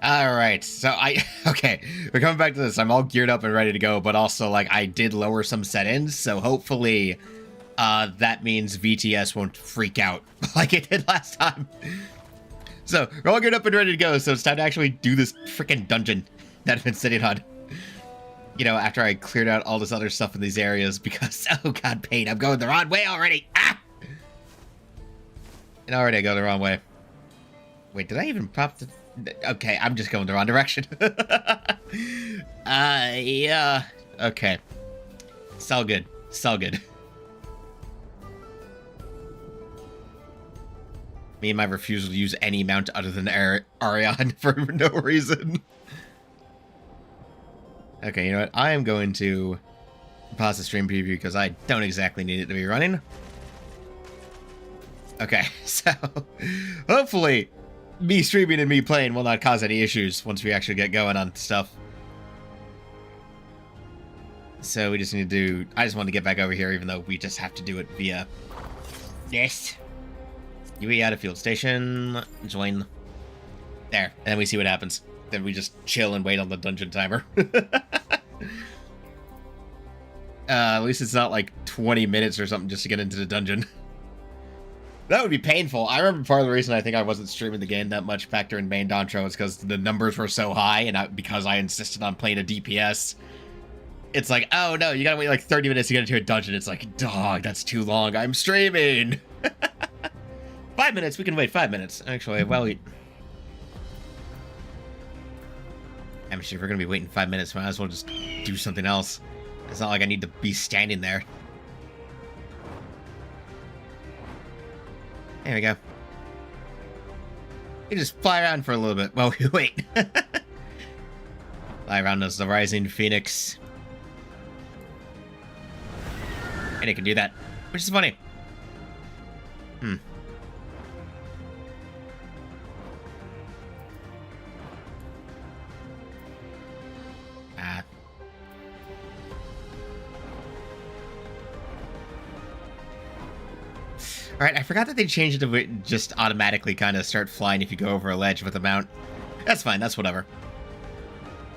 Alright, so okay, we're coming back to this. I'm all geared up and ready to go, but also, like, I did lower some settings, so hopefully, that means VTS won't freak out like it did last time. So, we're all geared up and ready to go, so it's time to actually do this freaking dungeon that I've been sitting on. You know, after I cleared out all this other stuff in these areas, because, oh god, pain, I'm going the wrong way already! Ah! And already I go the wrong way. Wait, did I even pop the... Okay, I'm just going the wrong direction. Yeah. Okay. It's all good. It's all good. Me and my refusal to use any mount other than Arion for no reason. Okay, you know what? I am going to pause the stream preview because I don't exactly need it to be running. Okay, so hopefully me streaming and me playing will not cause any issues once we actually get going on stuff. So we just need to do... I just want to get back over here, even though we just have to do it via... Yes. UE out of field station. Join. There. And then we see what happens. Then we just chill and wait on the dungeon timer. At least it's not like 20 minutes or something just to get into the dungeon. That would be painful. I remember part of the reason I think I wasn't streaming the game that much back during main Dawntrail was because the numbers were so high, and because I insisted on playing a DPS. It's like, oh no, you gotta wait like 30 minutes to get into a dungeon. It's like, dog, that's too long. I'm streaming. 5 minutes, we can wait 5 minutes. Actually, well, I'm sure if we're gonna be waiting 5 minutes, might as well just do something else. It's not like I need to be standing there. There we go. You just fly around for a little bit while we wait. Fly around as the rising phoenix. And it can do that, which is funny. Alright, I forgot that they changed it to just automatically kind of start flying if you go over a ledge with a mount. That's fine, that's whatever.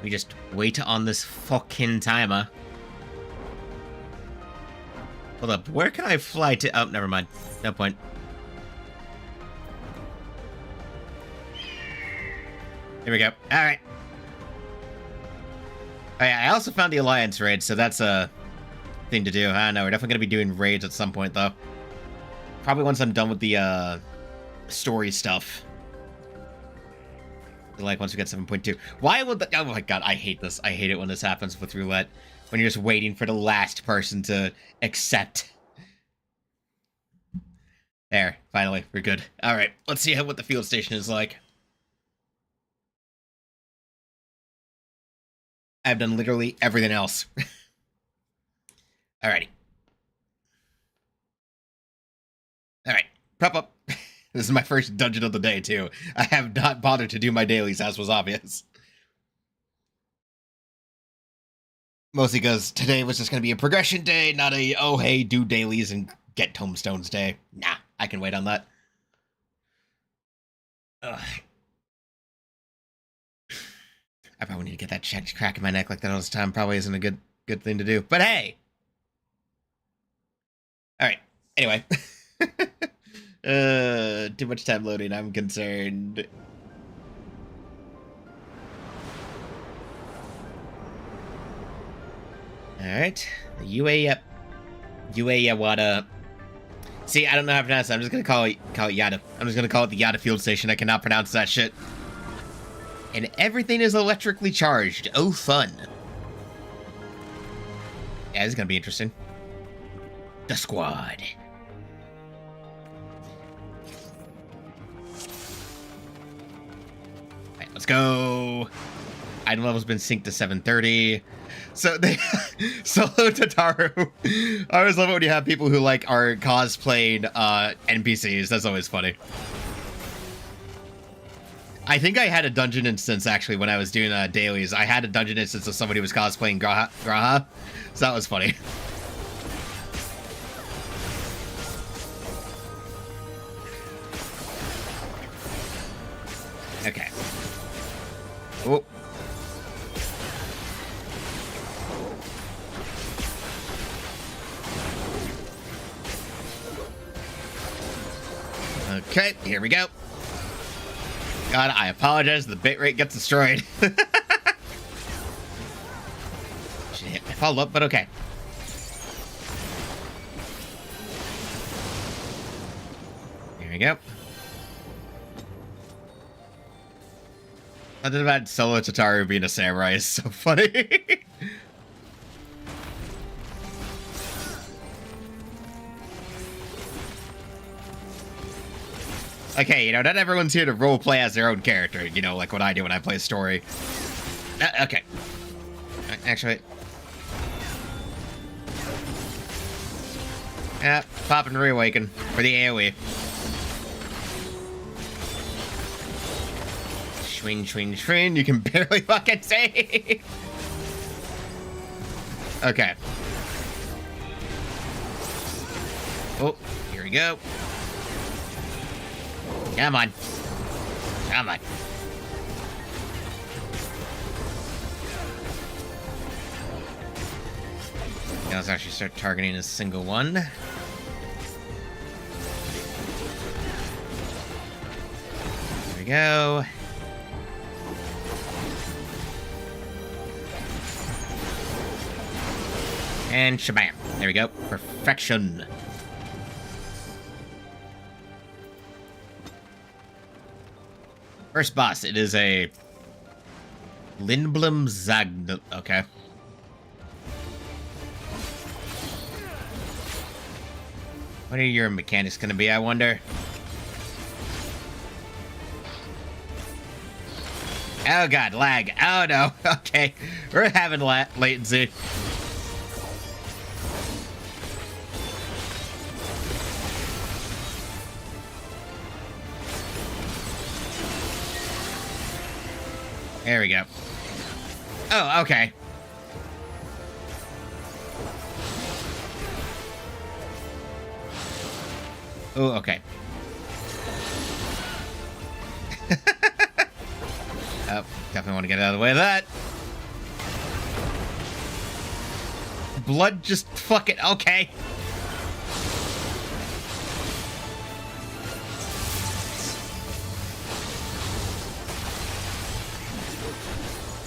We just wait on this fucking timer. Hold up, where can I fly to? Oh, never mind. No point. Here we go. Alright. Oh yeah, I also found the Alliance raid, so that's a thing to do. I don't know, we're definitely going to be doing raids at some point, though. Probably once I'm done with the story stuff. Like, once we get 7.2. Why would the... Oh my god, I hate this. I hate it when this happens with roulette. When you're just waiting for the last person to accept. There, finally, we're good. Alright, let's see what the field station is like. I've done literally everything else. Alrighty. Alright, prep up. This is my first dungeon of the day, too. I have not bothered to do my dailies, as was obvious. Mostly because today was just going to be a progression day, not a, oh hey, do dailies and get tombstones day. Nah, I can wait on that. Ugh. I probably need to get that crack in my neck like that all the time. Probably isn't a good thing to do. But hey! Alright, anyway. Too much time loading, I'm concerned. Alright. UA Yawada. See, I don't know how to pronounce it. I'm just gonna call it Yada. I'm just gonna call it the Yada Field Station. I cannot pronounce that shit. And everything is electrically charged. Oh, fun. Yeah, this is gonna be interesting. The squad. Alright, let's go. Item level's been synced to 730. So they solo Tataru. I always love it when you have people who like are cosplaying NPCs. That's always funny. I think I had a dungeon instance actually when I was doing dailies. I had a dungeon instance of somebody who was cosplaying Graha. So that was funny. Okay. Oh. Okay, here we go. God, I apologize. The bitrate gets destroyed. Should hit my follow-up, but okay. Here we go. Something about Solo Tataru being a samurai is so funny. Okay, you know, not everyone's here to roleplay as their own character, you know, like what I do when I play a story. Okay. Actually. Yeah, pop and reawaken for the AoE. Swing, swing, swing. You can barely fucking see. Okay. Oh, here we go. Come on. Come on. Now let's actually start targeting a single one. There we go. And shabam. There we go. Perfection. First boss, it is a Lindblom Zagn. Okay. What are your mechanics going to be, I wonder? Oh god, lag. Oh no. Okay. We're having latency. There we go. Oh, okay. Oh, okay. Oh, definitely want to get out of the way of that. Blood just fucking... Okay.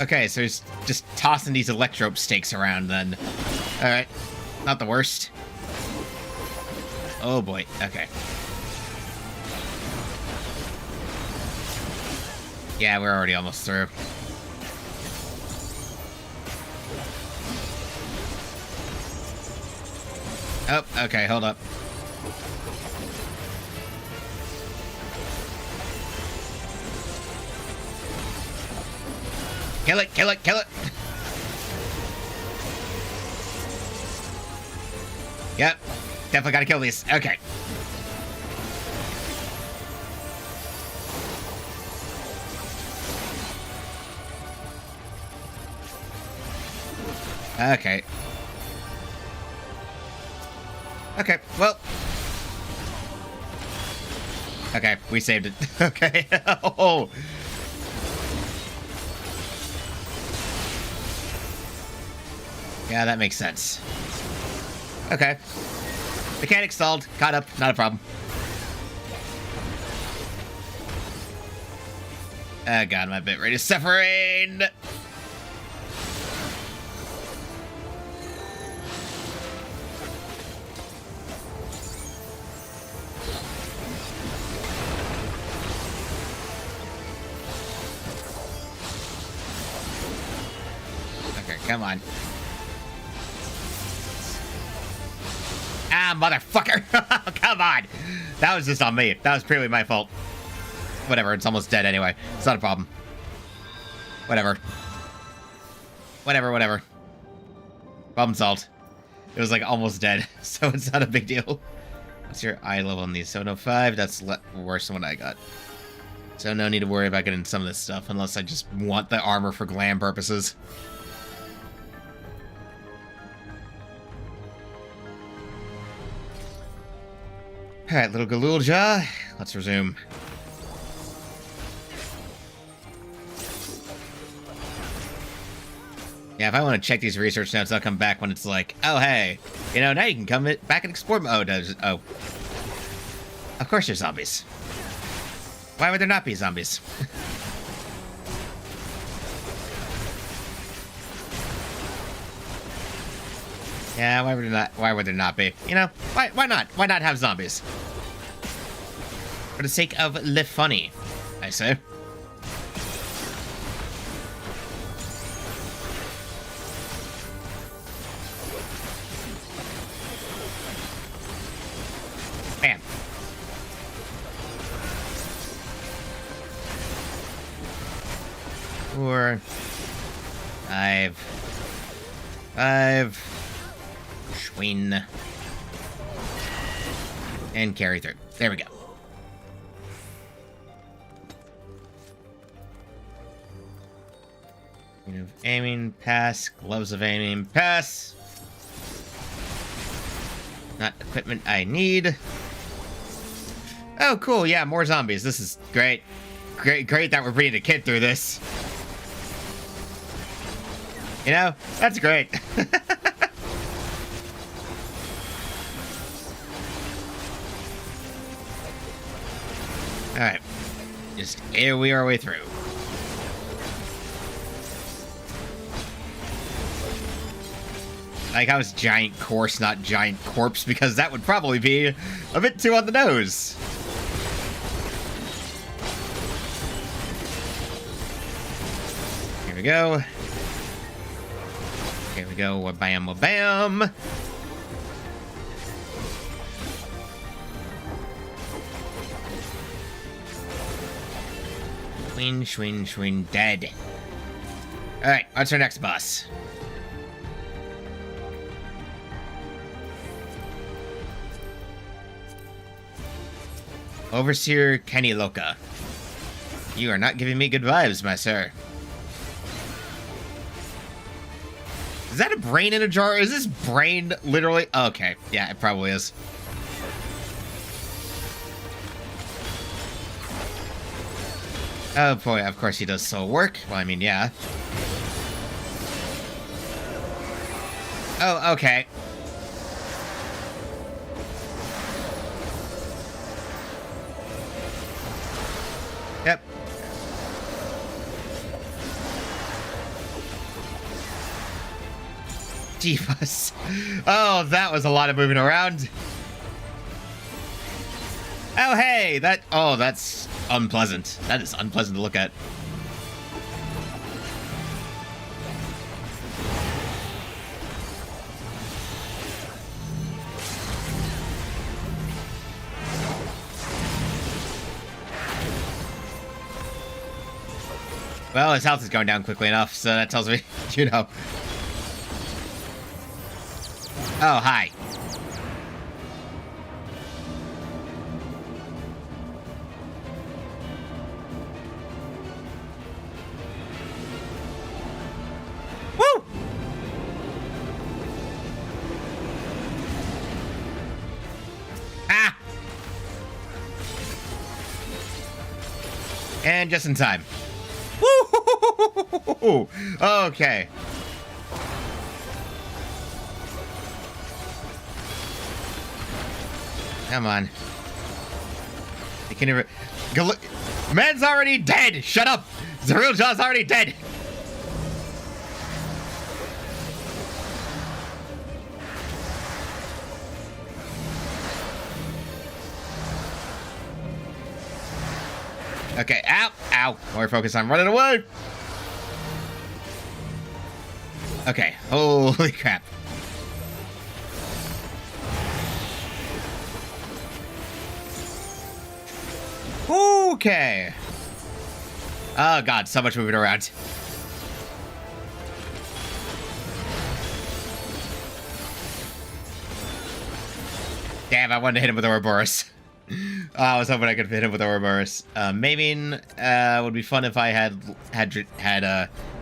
Okay, so he's just tossing these electro stakes around then. Alright. Not the worst. Oh boy. Okay. Yeah, we're already almost through. Oh, okay, hold up. Kill it, kill it, kill it! Yep, definitely gotta kill these. Okay. Okay. Okay, well. Okay, we saved it. Okay. Oh. Yeah, that makes sense. Okay. Mechanic stalled. Caught up. Not a problem. Oh god, my bitrate is suffering! Okay, come on. Ah, motherfucker! Come on! That was just on me. That was purely my fault. Whatever, it's almost dead anyway. It's not a problem. Whatever. Whatever, whatever. Problem solved. It was like almost dead, so it's not a big deal. What's your eye level on these? 705? That's worse than what I got. So no need to worry about getting some of this stuff, unless I just want the armor for glam purposes. Alright, little Galul Jaw. Let's resume. Yeah, if I want to check these research notes, I'll come back when it's like, oh, hey, you know, now you can come back and explore. Oh, oh. Of course there's zombies. Why would there not be zombies? Yeah, why would there not be? You know, why not? Why not have zombies? For the sake of le funny, I say. Bam. Four. Five. Schween. And carry through. There we go. Aiming, pass. Gloves of aiming, pass. Not equipment I need. Oh, cool. Yeah, more zombies. This is great. Great that we're bringing a kid through this. You know, that's great. Alright. Just AoE our way through. Like, I was giant course, not giant corpse, because that would probably be a bit too on the nose. Here we go. Here we go. Bam, bam. Schween, dead. Alright, what's our next boss? Overseer Kenny Loca. You are not giving me good vibes, my sir. Is that a brain in a jar? Is this brain literally? Okay, yeah, it probably is. Oh boy, of course he does soul work. Well, I mean, yeah. Oh, okay. Yep. Divas. Oh, that was a lot of moving around. Oh, hey, that's unpleasant. That is unpleasant to look at. Well, his health is going down quickly enough, so that tells me, you know. Oh, hi. Woo! Ah! And just in time. Woo! Okay. Come on. You can never. Man's already dead! Shut up! Zaril Jaw's already dead! Okay, ow! Ow! More focus on running away! Okay, holy crap. Okay. Oh god, so much moving around. Damn, I wanted to hit him with Ouroboros. I was hoping I could hit him with Ouroboros. Maiming would be fun if I had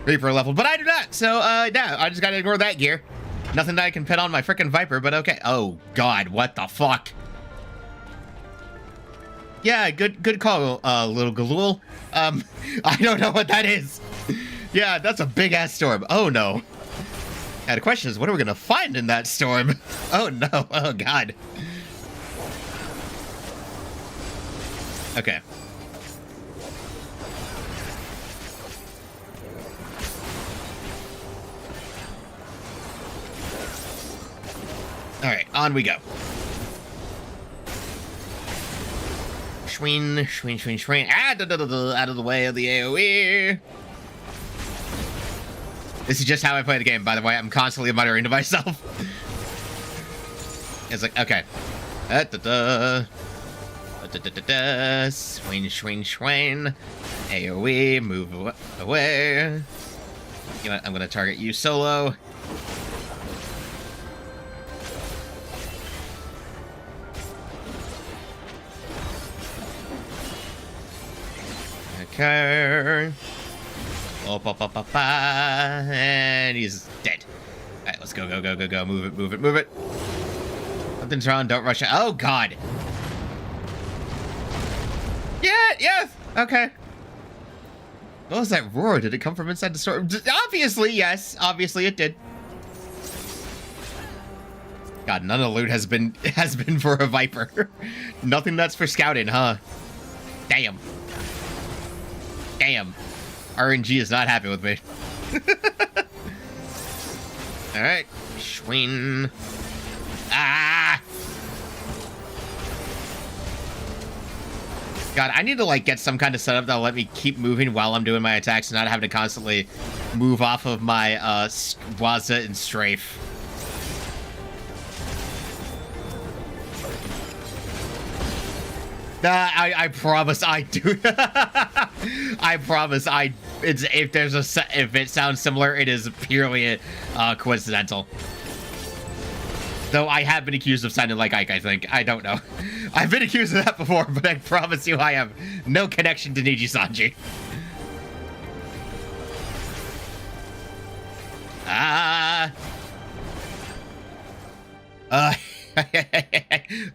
Reaper leveled, but I do not. So yeah, I just gotta ignore that gear. Nothing that I can put on my frickin' Viper, but okay. Oh god, what the fuck? Yeah, good call, little Galul. I don't know what that is. Yeah, that's a big ass storm. Oh no. Now the question is, what are we gonna find in that storm? Oh no, oh god. Okay. Alright, on we go. Schween, schween, schween, schween. Out of the way of the AoE. This is just how I play the game, by the way. I'm constantly muttering to myself. It's like, okay. Swing, swing, swing. AoE, move away. You know what? I'm gonna target you solo. Okay. And he's dead. Alright, let's go, go, go, go, go. Move it, move it, move it. Something's wrong, don't rush it. Oh, God. Yeah, yes. Okay. What was that roar? Did it come from inside the store? Obviously, yes. Obviously, it did. God, none of the loot has been for a Viper. Nothing that's for scouting, huh? Damn. Damn. RNG is not happy with me. Alright. Schwing. Ah! God, I need to, like, get some kind of setup that'll let me keep moving while I'm doing my attacks and not having to constantly move off of my, Waza and Strafe. I promise I do. I promise if it sounds similar, it is purely coincidental. Though I have been accused of sounding like Ike, I think. I don't know. I've been accused of that before, but I promise you I have no connection to Niji Sanji.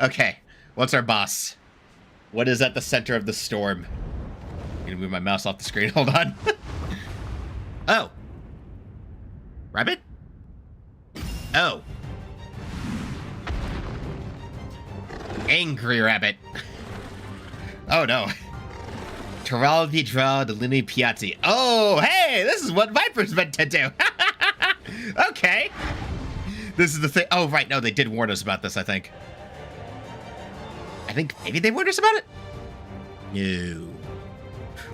Okay. What's our boss? What is at the center of the storm? I'm gonna move my mouse off the screen. Hold on. Oh. Rabbit? Oh. Angry rabbit. Oh no. Terral Vidra de Lini Piatti. Oh, hey, this is what Viper's meant to do. Okay. This is the thing. Oh, right. No, they did warn us about this, I think. I think maybe they warned us about it? No.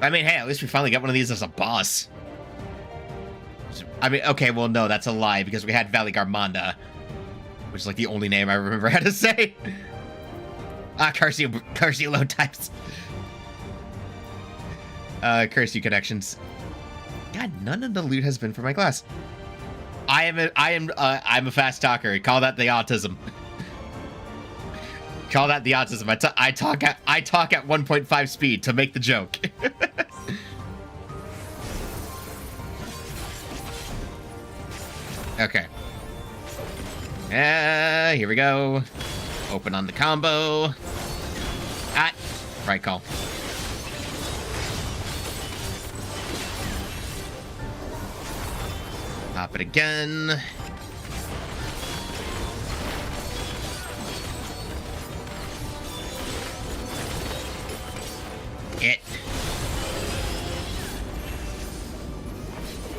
I mean, hey, at least we finally got one of these as a boss. I mean, okay, well, no, that's a lie, because we had Valley Garmanda, which is, like, the only name I remember how to say. Curse you load types. Curse you connections. God, none of the loot has been for my class. I'm a fast talker. Call that the autism. Call that the autism. I talk at 1.5 speed to make the joke. Okay. Here we go. Open on the combo. Ah, right call. Pop it again. It.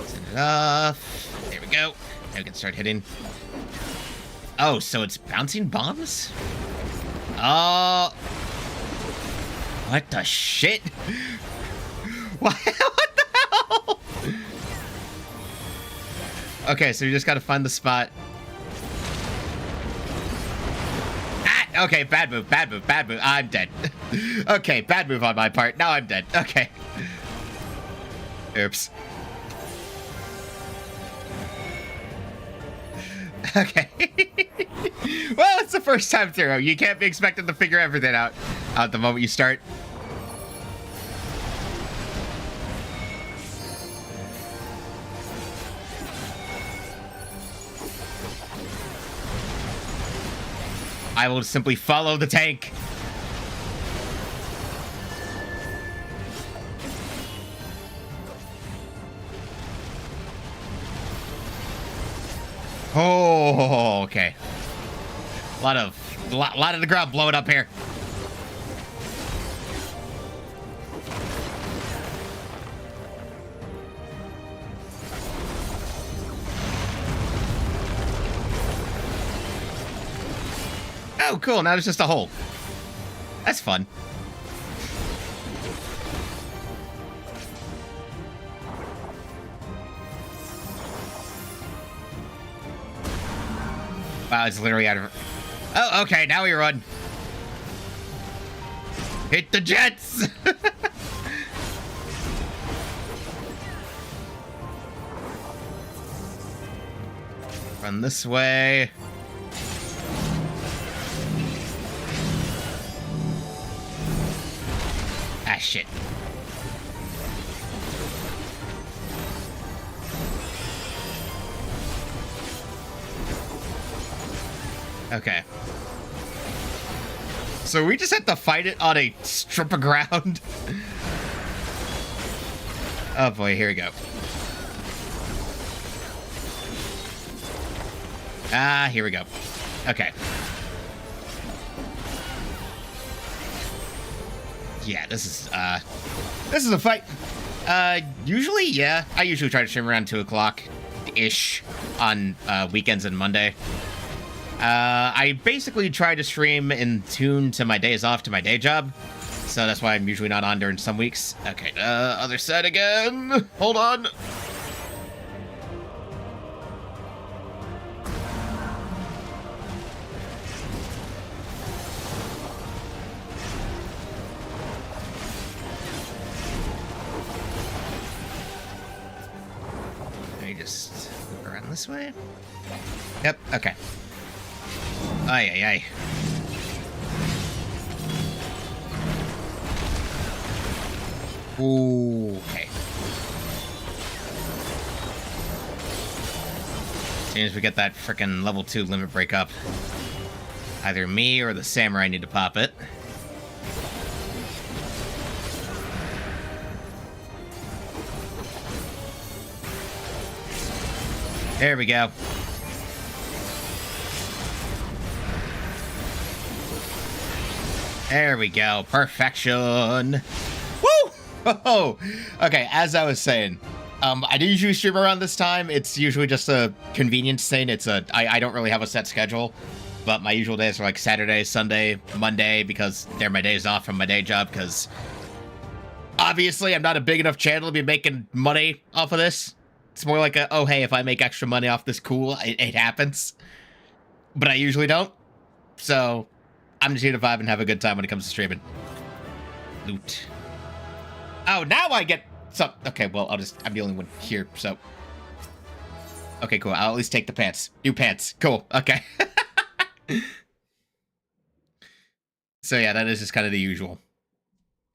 Send it off. There we go. Now we can start hitting. Oh, so it's bouncing bombs? Oh. What the shit? What the hell? Okay, so you just gotta find the spot. Ah, okay, bad move, bad move, bad move. I'm dead. Okay, bad move on my part. Now I'm dead. Okay. Oops. Okay. Well, it's the first time through. You can't be expected to figure everything out the moment you start. I will simply follow the tank. Oh, okay. A lot of the ground blowing up here. Oh, cool. Now there's just a hole. That's fun. Wow, it's literally out of... Oh, okay, now we run. Hit the jets! Run this way. Ah, shit. Okay. So we just have to fight it on a strip of ground. Oh boy, here we go. Ah, here we go. Okay. Yeah, this is a fight. Usually, yeah. I usually try to stream around 2 o'clock-ish on weekends and Monday. I basically try to stream in tune to my days off to my day job. So that's why I'm usually not on during some weeks. Okay, other side again. Hold on. Let me just move around this way. Yep, okay. Ay, ay, ay. Ooh, okay. As soon as we get that frickin' level 2 limit break up, either me or the samurai need to pop it. There we go. There we go. Perfection. Woo! Oh, okay, as I was saying, I do usually stream around this time. It's usually just a convenience thing. I don't really have a set schedule, but my usual days are like Saturday, Sunday, Monday, because they're my days off from my day job, because obviously I'm not a big enough channel to be making money off of this. It's more like oh, hey, if I make extra money off this, cool, it happens. But I usually don't. So I'm just here to vibe and have a good time when it comes to streaming. Loot. Oh, now I get some. Okay, well, I'm the only one here, so. Okay, cool. I'll at least take the pants. New pants. Cool. Okay. So yeah, that is just kind of the usual.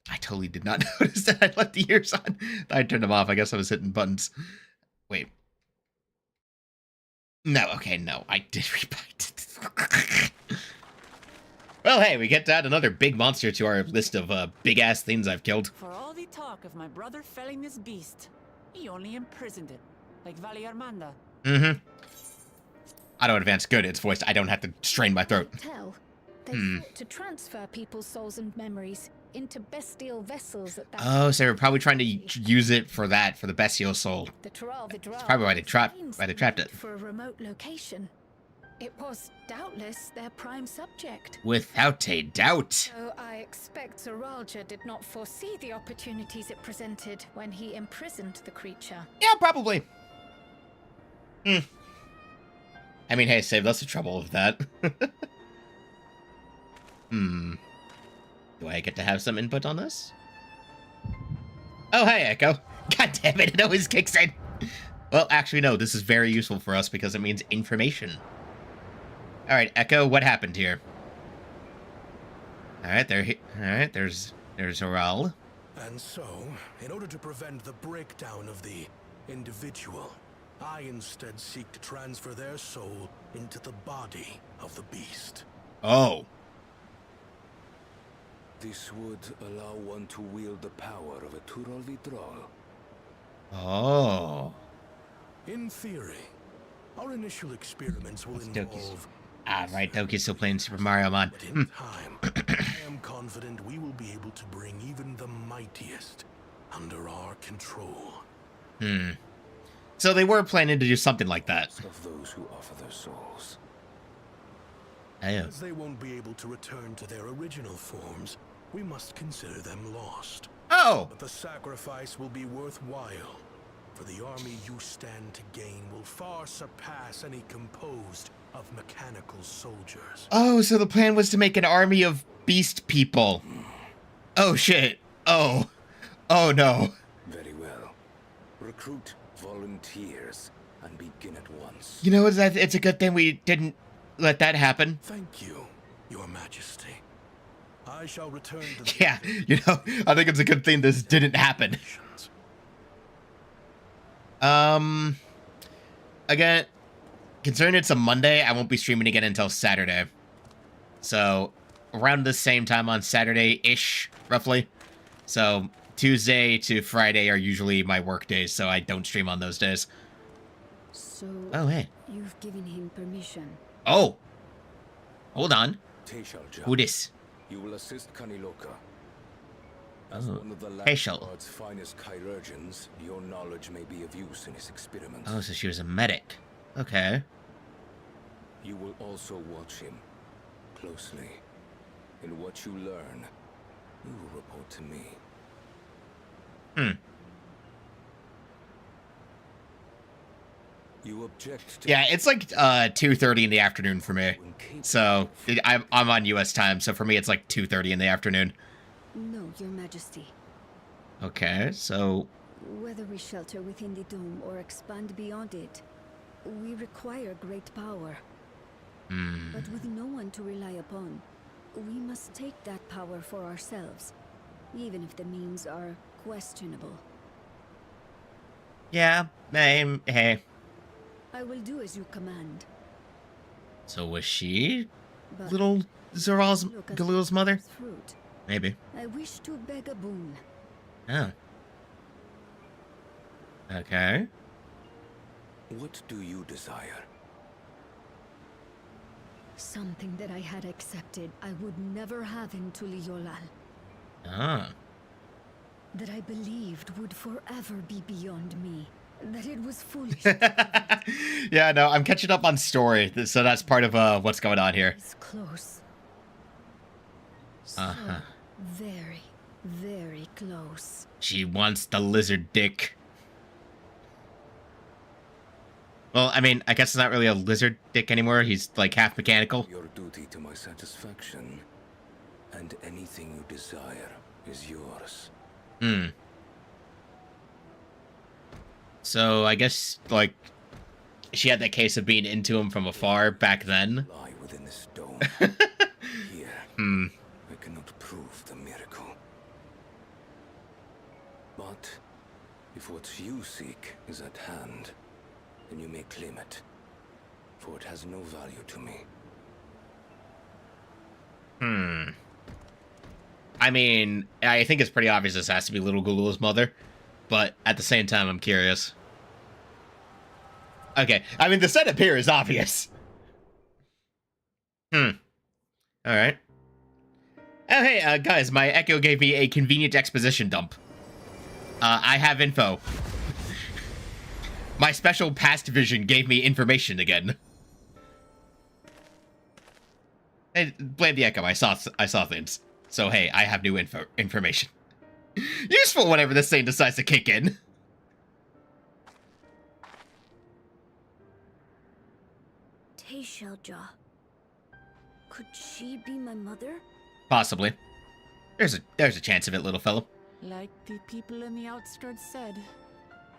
I totally did not notice that I left the ears on. I turned them off. I guess I was hitting buttons. Wait. No, okay, no. I did rebuy. Well, hey, we get to add another big monster to our list of big-ass things I've killed. For all the talk of my brother felling this beast, he only imprisoned it, like Valley Armanda. Mm-hmm. Auto advance, good. It's voiced. I don't have to strain my throat. They fought to transfer people's souls and memories into bestial vessels at that. Oh, so they were probably trying to use it for that, for the bestial soul. That's probably why they trapped it. For a remote location. It was doubtless their prime subject. Without a doubt. So I expect Zoralja did not foresee the opportunities it presented when he imprisoned the creature. Yeah, probably. I mean, hey, saved us the trouble of that. Do I get to have some input on this? Oh, hey, Echo. God damn it, it always kicks in. Well, actually, no, this is very useful for us because it means information. All right, Echo, what happened here? All right, there's Zoral. And so, in order to prevent the breakdown of the individual, I instead seek to transfer their soul into the body of the beast. Oh. This would allow one to wield the power of a Turol Vitral. Oh. In theory. Our initial experiments will involve... Ah, right, Doki's still playing Super Mario Mod. But in time, I am confident we will be able to bring even the mightiest under our control. So they were planning to do something like that. Of those who offer their souls. As they won't be able to return to their original forms, we must consider them lost. Oh! But the sacrifice will be worthwhile, for the army you stand to gain will far surpass any composed of mechanical soldiers. Oh, so the plan was to make an army of beast people. Oh, shit. Oh. Oh, no. Very well. Recruit volunteers and begin at once. You know, it's a good thing we didn't let that happen. Thank you, Your Majesty. I shall return to the... Yeah, you know, I think it's a good thing this didn't happen. Again, considering it's a Monday, I won't be streaming again until Saturday. So, around the same time on Saturday-ish, roughly. So, Tuesday to Friday are usually my work days, so I don't stream on those days. So, Oh, hey. you've given him permission. Oh! Hold on. Teishalja, Who this? you will assist Kaniloka. As Oh, one of the Teishal. Landguard's finest chirurgeons, your knowledge may be of use in his experiments. Oh, so she was a medic. Okay. You will also watch him closely. And what you learn, you will report to me. You object to... Yeah, it's like 2:30 in the afternoon for me. So I'm on US time, so for me it's like 2:30 in the afternoon. No, Your Majesty. Okay, so Whether we shelter within the dome or expand beyond it, we require great power. But with no one to rely upon, we must take that power for ourselves, even if the means are questionable. yeah, hey. I will do as you command. So was she But little Zoral's look at Galul's mother? fruit. Maybe. I wish to beg a boon. Oh. Okay. What do you desire? Something that I had accepted I would never have in Tuliolal. Ah. That I believed would forever be beyond me. That it was foolish. Yeah, no, I'm catching up on story, so that's part of what's going on here. It's close. So Uh-huh. very, very close. She wants the lizard dick. Well, I mean, I guess it's not really a lizard dick anymore. He's like half mechanical. Your duty to my satisfaction, and anything you desire is yours. So I guess like she had that case of being into him from afar back then. Lie within this dome. Here, I cannot prove the miracle. But if what you seek is at hand, then you may claim it, for it has no value to me. I mean, I think it's pretty obvious this has to be Little Galula's mother, but at the same time, I'm curious. Okay, I mean, the setup here is obvious. Alright. Oh, hey, guys, my Echo gave me a convenient exposition dump. I have info. My special past vision gave me information again. Hey, blame the Echo, I saw things. So, hey, I have new information. Useful whenever this thing decides to kick in. Teishalja. Could she be my mother? Possibly. There's a chance of it, little fellow. Like the people in the outskirts said,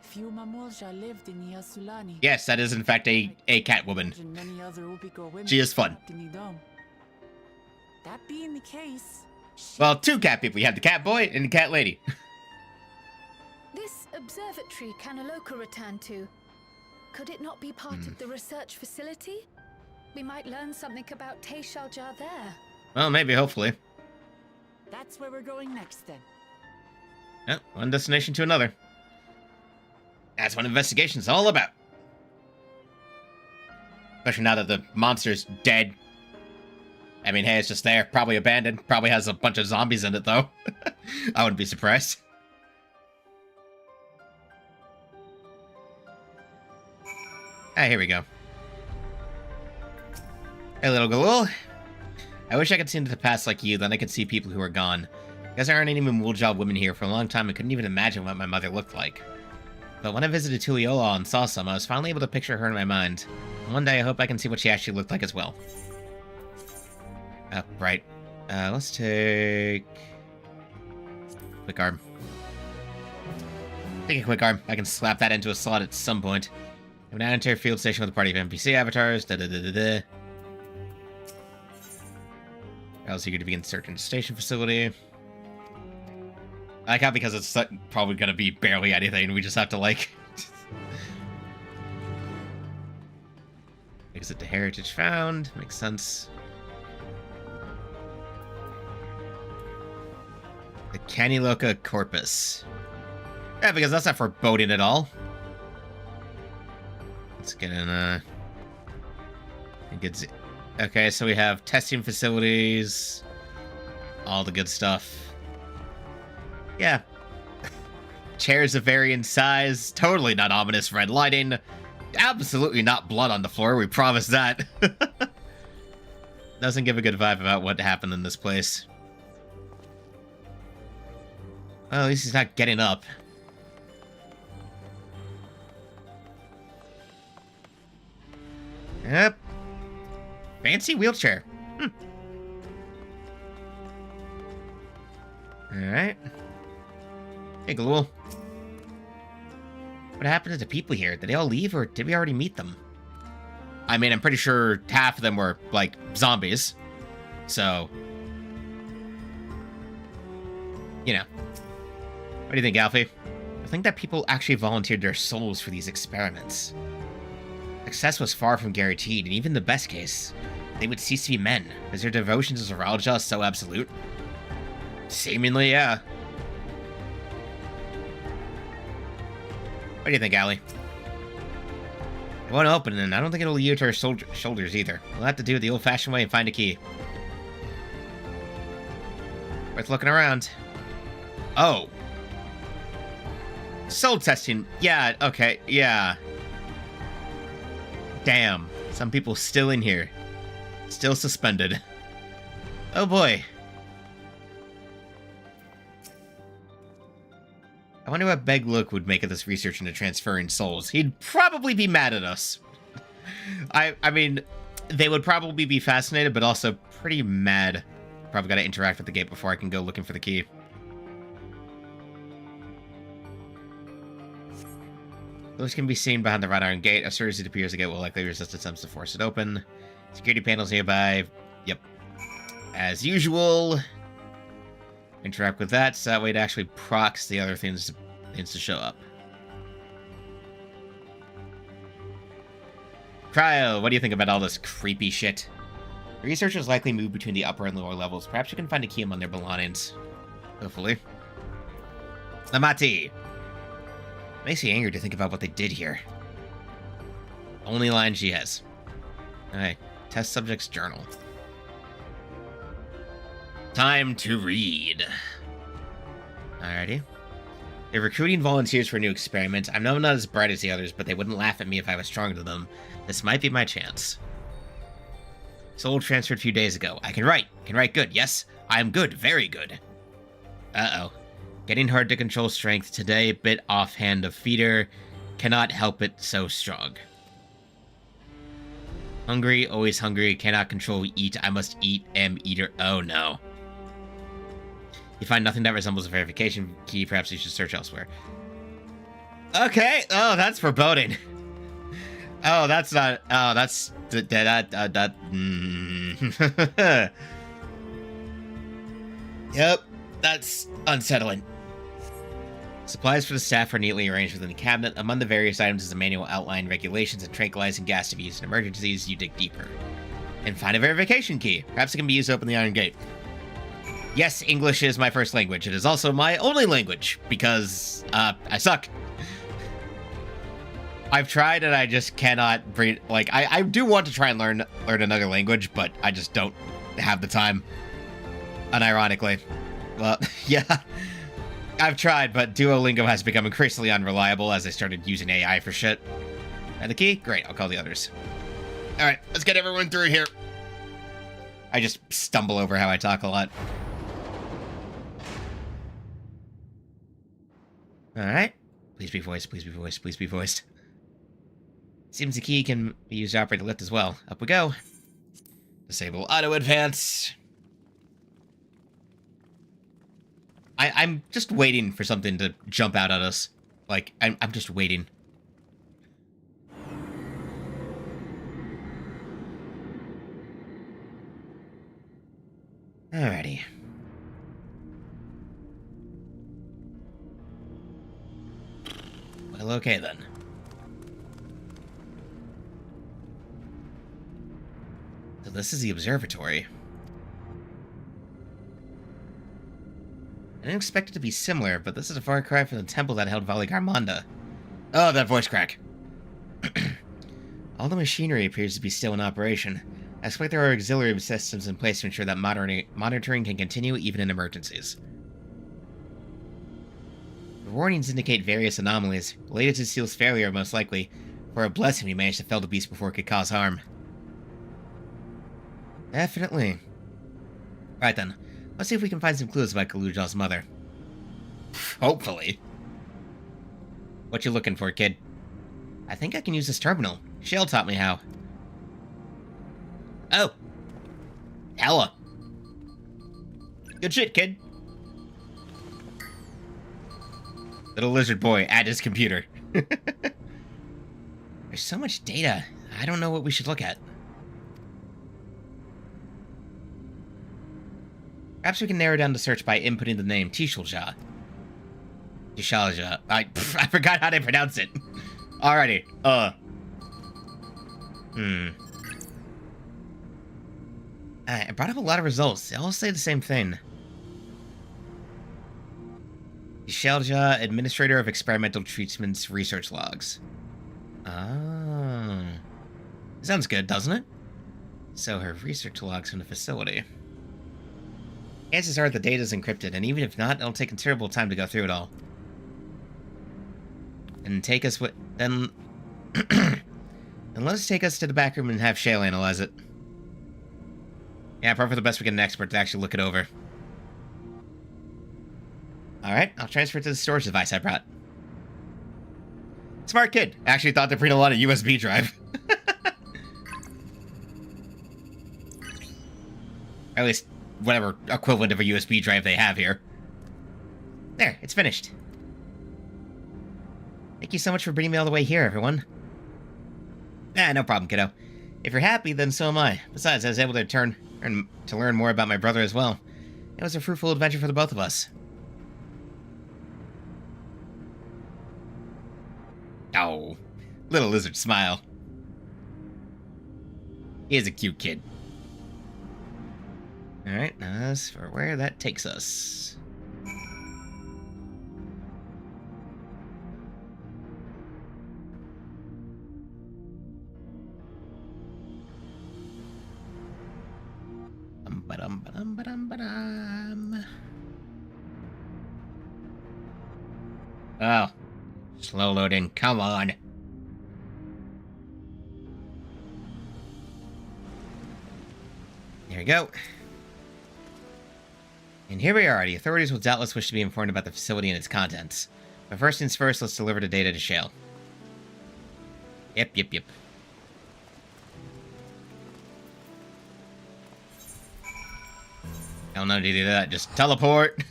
few Mamulja lived in Yasulani. Yes, that is in fact a cat woman. And many other Ubiko women She is fun. trapped in the dome. That being the case, Well, two cat people. You have the cat boy and the cat lady. This observatory Kanaloka returned to, could it not be part of the research facility? We might learn something about Teishalja there. Well, maybe, hopefully. that's where we're going next then. Yeah, one destination to another. That's what investigation's all about. Especially now that the monster's dead. I mean, hey, it's just there. Probably abandoned. Probably has a bunch of zombies in it, though. I wouldn't be surprised. Ah, here we go. Hey, little Galul. I wish I could see into the past like you, then I could see people who are gone. Guess there aren't any wool-jawed women here. For a long time, I couldn't even imagine what my mother looked like. But when I visited Tuliyola and saw some, I was finally able to picture her in my mind. And one day, I hope I can see what she actually looked like as well. Right. Let's take... Quick arm. Take a quick arm. I can slap that into a slot at some point. I'm now enter a field station with a party of NPC avatars. Da-da-da-da-da. I was eager to begin search into station facility. I like how because it's probably going to be barely anything, we just have to, like... Exit to heritage found. Makes sense. The Caniloca Corpus. Yeah, because that's not foreboding at all. Let's get in, Okay, so we have testing facilities. All the good stuff. Yeah. Chairs of varying size. Totally not ominous red lighting. Absolutely not blood on the floor, we promise that. Doesn't give a good vibe about what happened in this place. Well, at least he's not getting up. Yep. Fancy wheelchair. Alright. Hey, Galul. What happened to the people here? Did they all leave, or did we already meet them? I mean, I'm pretty sure half of them were, like, zombies. So... You know. What do you think, Alfie? I think that people actually volunteered their souls for these experiments. Success was far from guaranteed, and even in the best case, they would cease to be men. Is their devotion to Zoraija so absolute? Seemingly, yeah. What do you think, Allie? It won't open, and I don't think it'll yield to our shoulders either. We'll have to do it the old-fashioned way and find a key. Worth looking around. Oh. Soul testing. Yeah, okay, yeah. Damn. Some people still in here. Still suspended. Oh boy. I wonder what Beg Look would make of this research into transferring souls. He'd probably be mad at us. I mean, they would probably be fascinated, but also pretty mad. Probably gotta interact with the gate before I can go looking for the key. Those can be seen behind the wrought iron gate. As soon as it appears, the gate will likely resist attempts to force it open. Security panels nearby. Yep. As usual. Interact with that, so that way it actually procs the other things to show up. Cryo, what do you think about all this creepy shit? Researchers likely move between the upper and lower levels. Perhaps you can find a key among their belongings. Hopefully. Amati. Makes me angry to think about what they did here. Only line she has. Alright. Test subject's journal. Time to read. Alrighty. They're recruiting volunteers for a new experiment. I know I'm not as bright as the others, but they wouldn't laugh at me if I was stronger than them. This might be my chance. Soul transferred a few days ago. I can write. Can write good. Yes, I am good. Very good. Uh-oh. Getting hard to control strength. Today, bit offhand of feeder. Cannot help it, so strong. Hungry, always hungry. Cannot control eat. I must eat, am eater. Oh no. You find nothing that resembles a verification key. Perhaps you should search elsewhere. Okay. Oh, that's foreboding. Oh, that's not. Oh, that's Yep, that's unsettling. Supplies for the staff are neatly arranged within the cabinet. Among the various items is a manual outline, regulations, and tranquilizing gas to be used in emergencies. You dig deeper. And find a verification key. Perhaps it can be used to open the iron gate. Yes, English is my first language. It is also my only language, because, I suck. I've tried and I just cannot bring, like, I do want to try and learn another language, but I just don't have the time. Unironically. Well, yeah. I've tried, but Duolingo has become increasingly unreliable as I started using AI for shit. And the key? Great, I'll call the others. Alright, let's get everyone through here. I just stumble over how I talk a lot. Alright. Please be voiced, please be voiced, please be voiced. Seems the key can be used to operate the lift as well. Up we go. Disable auto advance. I'm just waiting for something to jump out at us. Like, I'm just waiting. Alrighty. Well, okay then. So this is the observatory. I didn't expect it to be similar, but this is a far cry from the temple that held Vali Garmanda. Oh, that voice crack. All the machinery appears to be still in operation. I expect there are auxiliary systems in place to ensure that monitoring can continue even in emergencies. The warnings indicate various anomalies. Related to Seal's failure, most likely. For a blessing, we managed to fell the beast before it could cause harm. Definitely. Right then. Let's see if we can find some clues about Kaluja's mother. Hopefully. What you looking for, kid? I think I can use this terminal. Shale taught me how. Oh. Hella. Good shit, kid. Little lizard boy at his computer. There's so much data. I don't know what we should look at. Perhaps we can narrow down the search by inputting the name Tishalja. Tishalja. I forgot how to pronounce it. Alrighty. I brought up a lot of results. They all say the same thing. Tishalja, Administrator of Experimental Treatments Research Logs. Oh. Sounds good, doesn't it? So her research logs from the facility. Chances are the data's encrypted, and even if not, it'll take considerable time to go through it all. And take us then let us take us to the back room and have Shale analyze it. Yeah, probably for the best we get an expert to actually look it over. Alright, I'll transfer it to the storage device I brought. Smart kid. Actually thought to print a lot of USB drive. Or at least, whatever equivalent of a USB drive they have here. There, it's finished. Thank you so much for bringing me all the way here, everyone. No problem, kiddo. If you're happy, then so am I. Besides, I was able to learn more about my brother as well. It was a fruitful adventure for the both of us. Oh, little lizard smile. He is a cute kid. Alright, as for where that takes us. Oh, slow loading, come on. There we go. And here we are. The authorities will doubtless wish to be informed about the facility and its contents. But first things first, let's deliver the data to Shale. Yep. I don't know how to do that. Just teleport.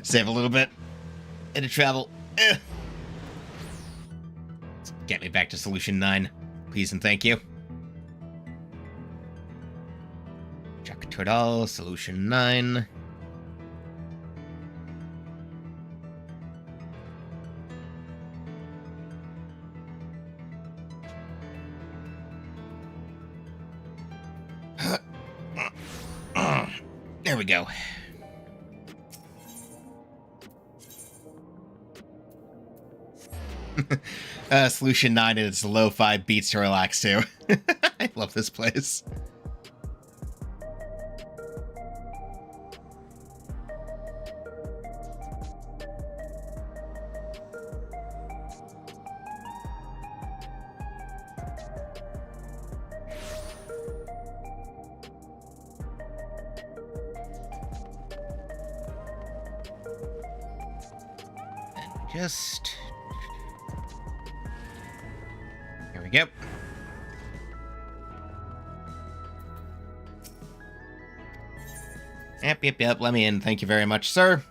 Save a little bit. And to travel. Let's get me back to Solution 9. Please and thank you. Chuck Tordal, Solution 9. There we go. Solution 9 and its lo-fi beats to relax to. I love this place. Just... Here we go. Yep, let me in. Thank you very much, sir.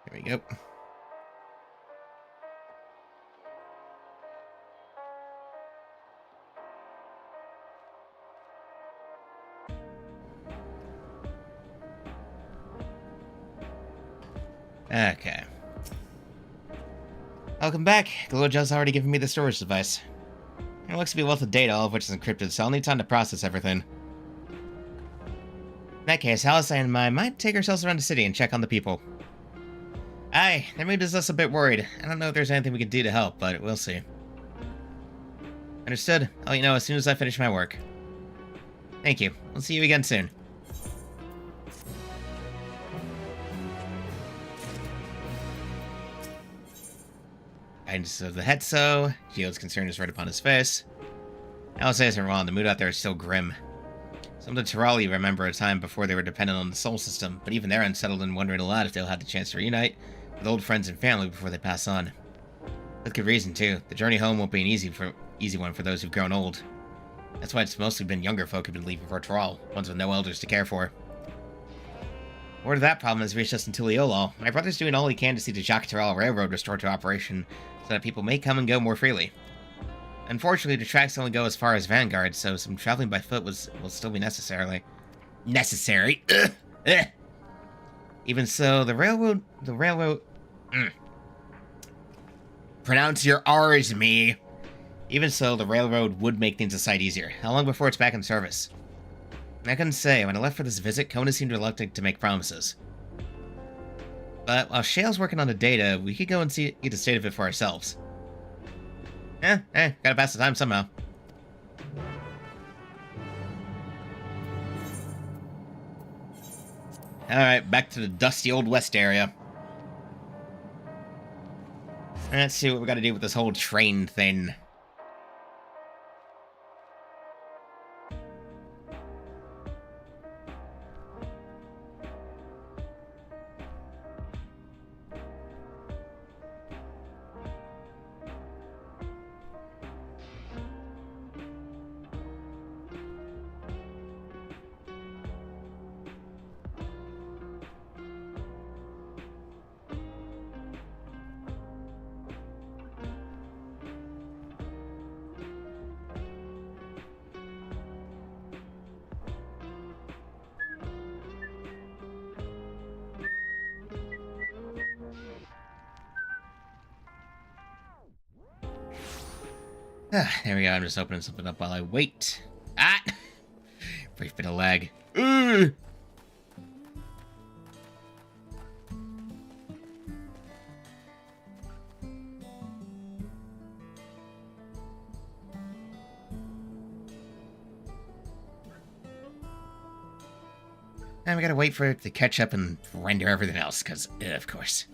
Here we go. Okay. Welcome back. Glojo's already given me the storage device. It looks to be a wealth of data, all of which is encrypted, so I'll need time to process everything. In that case, Alice and I might take ourselves around the city and check on the people. Aye, that made us a bit worried. I don't know if there's anything we can do to help, but we'll see. Understood. I'll let you know as soon as I finish my work. Thank you. We'll see you again soon. Guidance of the Hetso. Geode's concern is right upon his face. Alice isn't wrong. The mood out there is still grim. Some of the Tirali remember a time before they were dependent on the soul system, but even they're unsettled and wondering a lot if they'll have the chance to reunite with old friends and family before they pass on. With good reason, too. The journey home won't be an easy one for those who've grown old. That's why it's mostly been younger folk who've been leaving for Tiral, ones with no elders to care for. Word of that problem has reached us in Tuliolol. My brother's doing all he can to see the Jacques Tiral Railroad restored to operation, so that people may come and go more freely. Unfortunately, the tracks only go as far as Vanguard, so some traveling by foot will still be necessary. Ugh. Even so, the railroad... Pronounce your R's, me. Even so, the railroad would make things a sight easier. How long before it's back in service? I couldn't say. When I left for this visit, Kona seemed reluctant to make promises. But while Shale's working on the data, we could go and see the state of it for ourselves. Gotta pass the time somehow. Alright, back to the dusty old west area. Let's see what we gotta do with this whole train thing. There we go, I'm just opening something up while I wait. Brief bit of lag. And we gotta wait for it to catch up and render everything else, because, of course.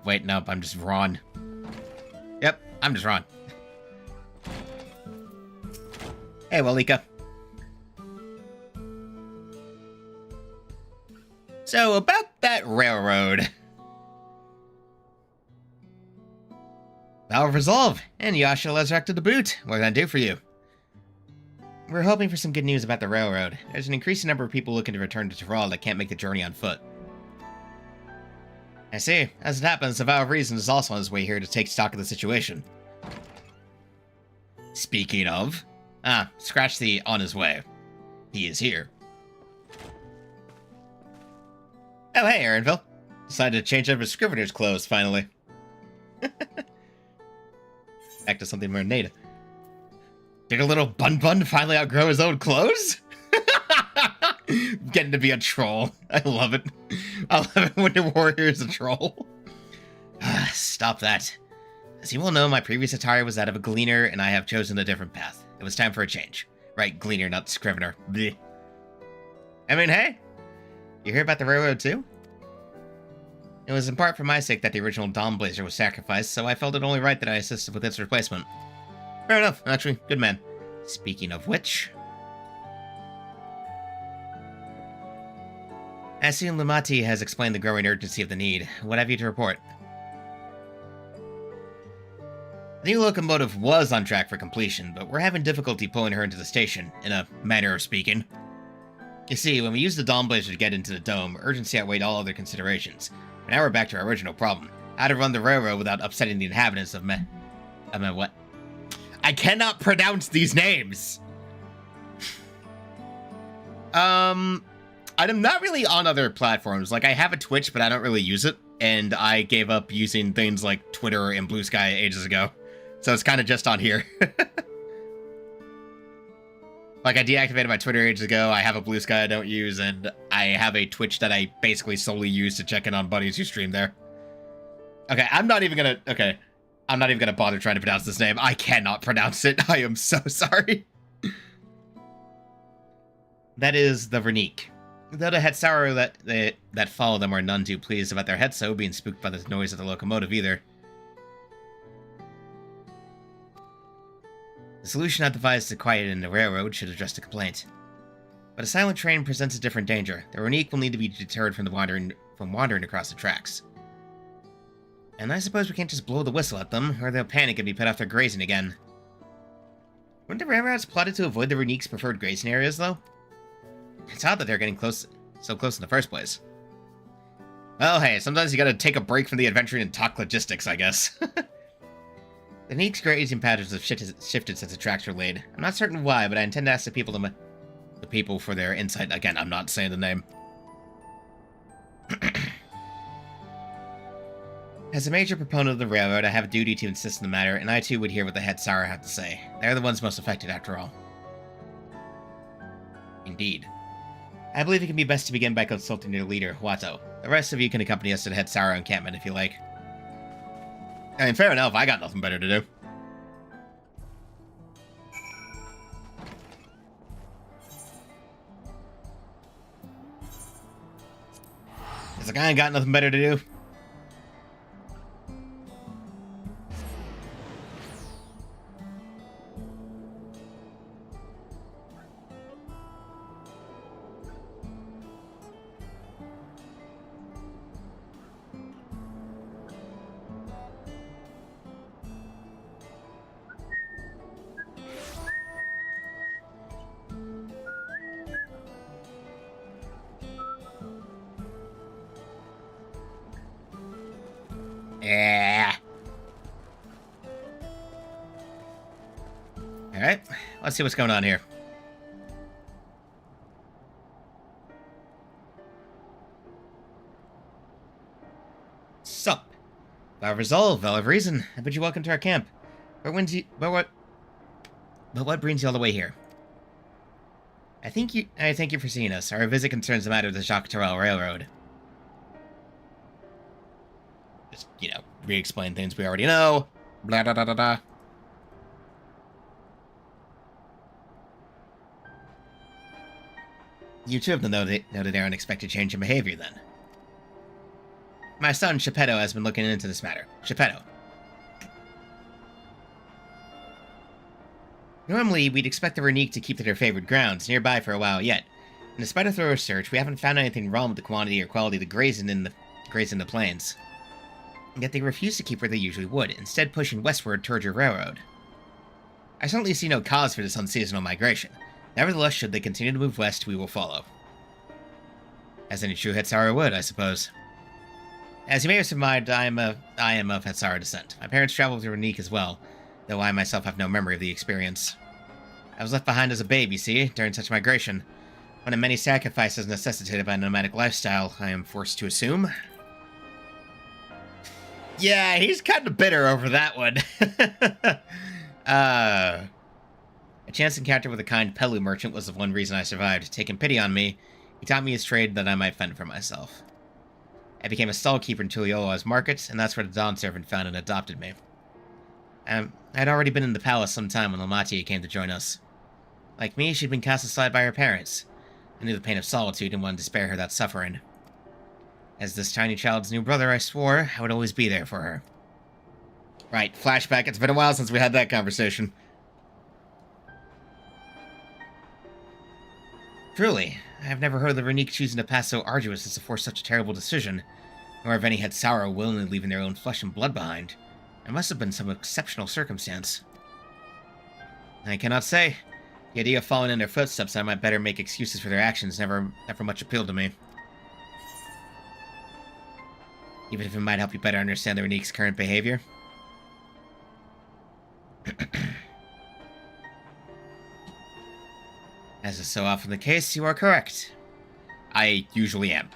Wait, nope, I'm just wrong. Yep, I'm just wrong. Hey, Walika. So, about that railroad. Power of Resolve, and Yasha resurrected the boot. What can I do for you? We're hoping for some good news about the railroad. There's an increasing number of people looking to return to Tiral that can't make the journey on foot. I see. As it happens, the Vow of Reason is also on his way here to take stock of the situation. Speaking of... scratch the on his way. He is here. Oh, hey, Aaronville. Decided to change up his scrivener's clothes, finally. Back to something more native. Did a little bun finally outgrow his own clothes? Getting to be a troll. I love it. I love it when the warrior is a troll. Stop that. As you will know, my previous attire was that of a gleaner, and I have chosen a different path. It was time for a change. Right, gleaner, not scrivener. Blech. I mean, hey, you hear about the railroad too? It was in part for my sake that the original Dawnblazer was sacrificed, so I felt it only right that I assisted with its replacement. Fair enough, actually. Good man. Speaking of which... I assume Lumati has explained the growing urgency of the need. What have you to report? The new locomotive was on track for completion, but we're having difficulty pulling her into the station, in a manner of speaking. You see, when we used the Dawnblazer to get into the dome, urgency outweighed all other considerations. But now we're back to our original problem. How to run the railroad without upsetting the inhabitants of what? I cannot pronounce these names! I'm not really on other platforms. Like, I have a Twitch, but I don't really use it. And I gave up using things like Twitter and Blue Sky ages ago. So it's kind of just on here. Like, I deactivated my Twitter ages ago, I have a Blue Sky I don't use, and I have a Twitch that I basically solely use to check in on buddies who stream there. Okay, I'm not even gonna bother trying to pronounce this name. I cannot pronounce it. I am so sorry. That is the Vernique. Though the Hetsaru that follow them are none too pleased about their Hetso being spooked by the noise of the locomotive either. The solution I've devised to quiet in the railroad should address the complaint. But a silent train presents a different danger. The Vernique will need to be deterred from wandering across the tracks. And I suppose we can't just blow the whistle at them, or they'll panic and be put off their grazing again. Weren't the railroads plotted to avoid the Vernique's preferred grazing areas, though? It's odd that they're getting so close in the first place. Well, hey, sometimes you gotta take a break from the adventuring and talk logistics, I guess. The Vernique's grazing patterns have shifted since the tracks were laid. I'm not certain why, but I intend to ask the people for their insight. Again, I'm not saying the name. As a major proponent of the railroad, I have a duty to insist on the matter, and I too would hear what the Hetsaru have to say. They're the ones most affected, after all. Indeed. I believe it can be best to begin by consulting your leader, Huato. The rest of you can accompany us to the Hetsaru encampment if you like. I mean, fair enough, I got nothing better to do. It's like I ain't got nothing better to do. Yeah. Alright, let's see what's going on here. Sup? Valve resolve, Valve reason. I bid you welcome to our camp. But what brings you all the way here? I thank you for seeing us. Our visit concerns the matter of the Jacques Tarel Railroad. Just, re-explain things we already know. Blah, da, da, da, da. You too have noted their unexpected change in behavior, then. My son, Geppetto, has been looking into this matter. Geppetto. Normally, we'd expect the Vernique to keep to their favored grounds, nearby for a while yet. And despite a thorough search, we haven't found anything wrong with the quantity or quality of the grazing in the plains. Yet they refuse to keep where they usually would, instead pushing westward toward your railroad. I certainly see no cause for this unseasonal migration. Nevertheless, should they continue to move west, we will follow. As any true Hetsaru would, I suppose. As you may have surmised, I am of Hetsaru descent. My parents traveled with Vernique as well, though I myself have no memory of the experience. I was left behind as a babe, you see, during such migration. One of many sacrifices necessitated by a nomadic lifestyle, I am forced to assume. Yeah, he's kind of bitter over that one. A chance encounter with a kind Pelu merchant was the one reason I survived. Taking pity on me, he taught me his trade that I might fend for myself. I became a stallkeeper in Tuliola's market, and that's where the Dawn servant found and adopted me. I'd already been in the palace some time when Lamatia came to join us. Like me, she'd been cast aside by her parents. I knew the pain of solitude and wanted to spare her that suffering. As this tiny child's new brother, I swore I would always be there for her. Right, flashback. It's been a while since we had that conversation. Truly, I have never heard of the Renique choosing a path so arduous as to force such a terrible decision, nor have any had sorrow willingly leaving their own flesh and blood behind. It must have been some exceptional circumstance. I cannot say. The idea of following in their footsteps, I might better make excuses for their actions, never much appealed to me. Even if it might help you better understand the Renique's current behavior. As is so often the case, you are correct. I usually am.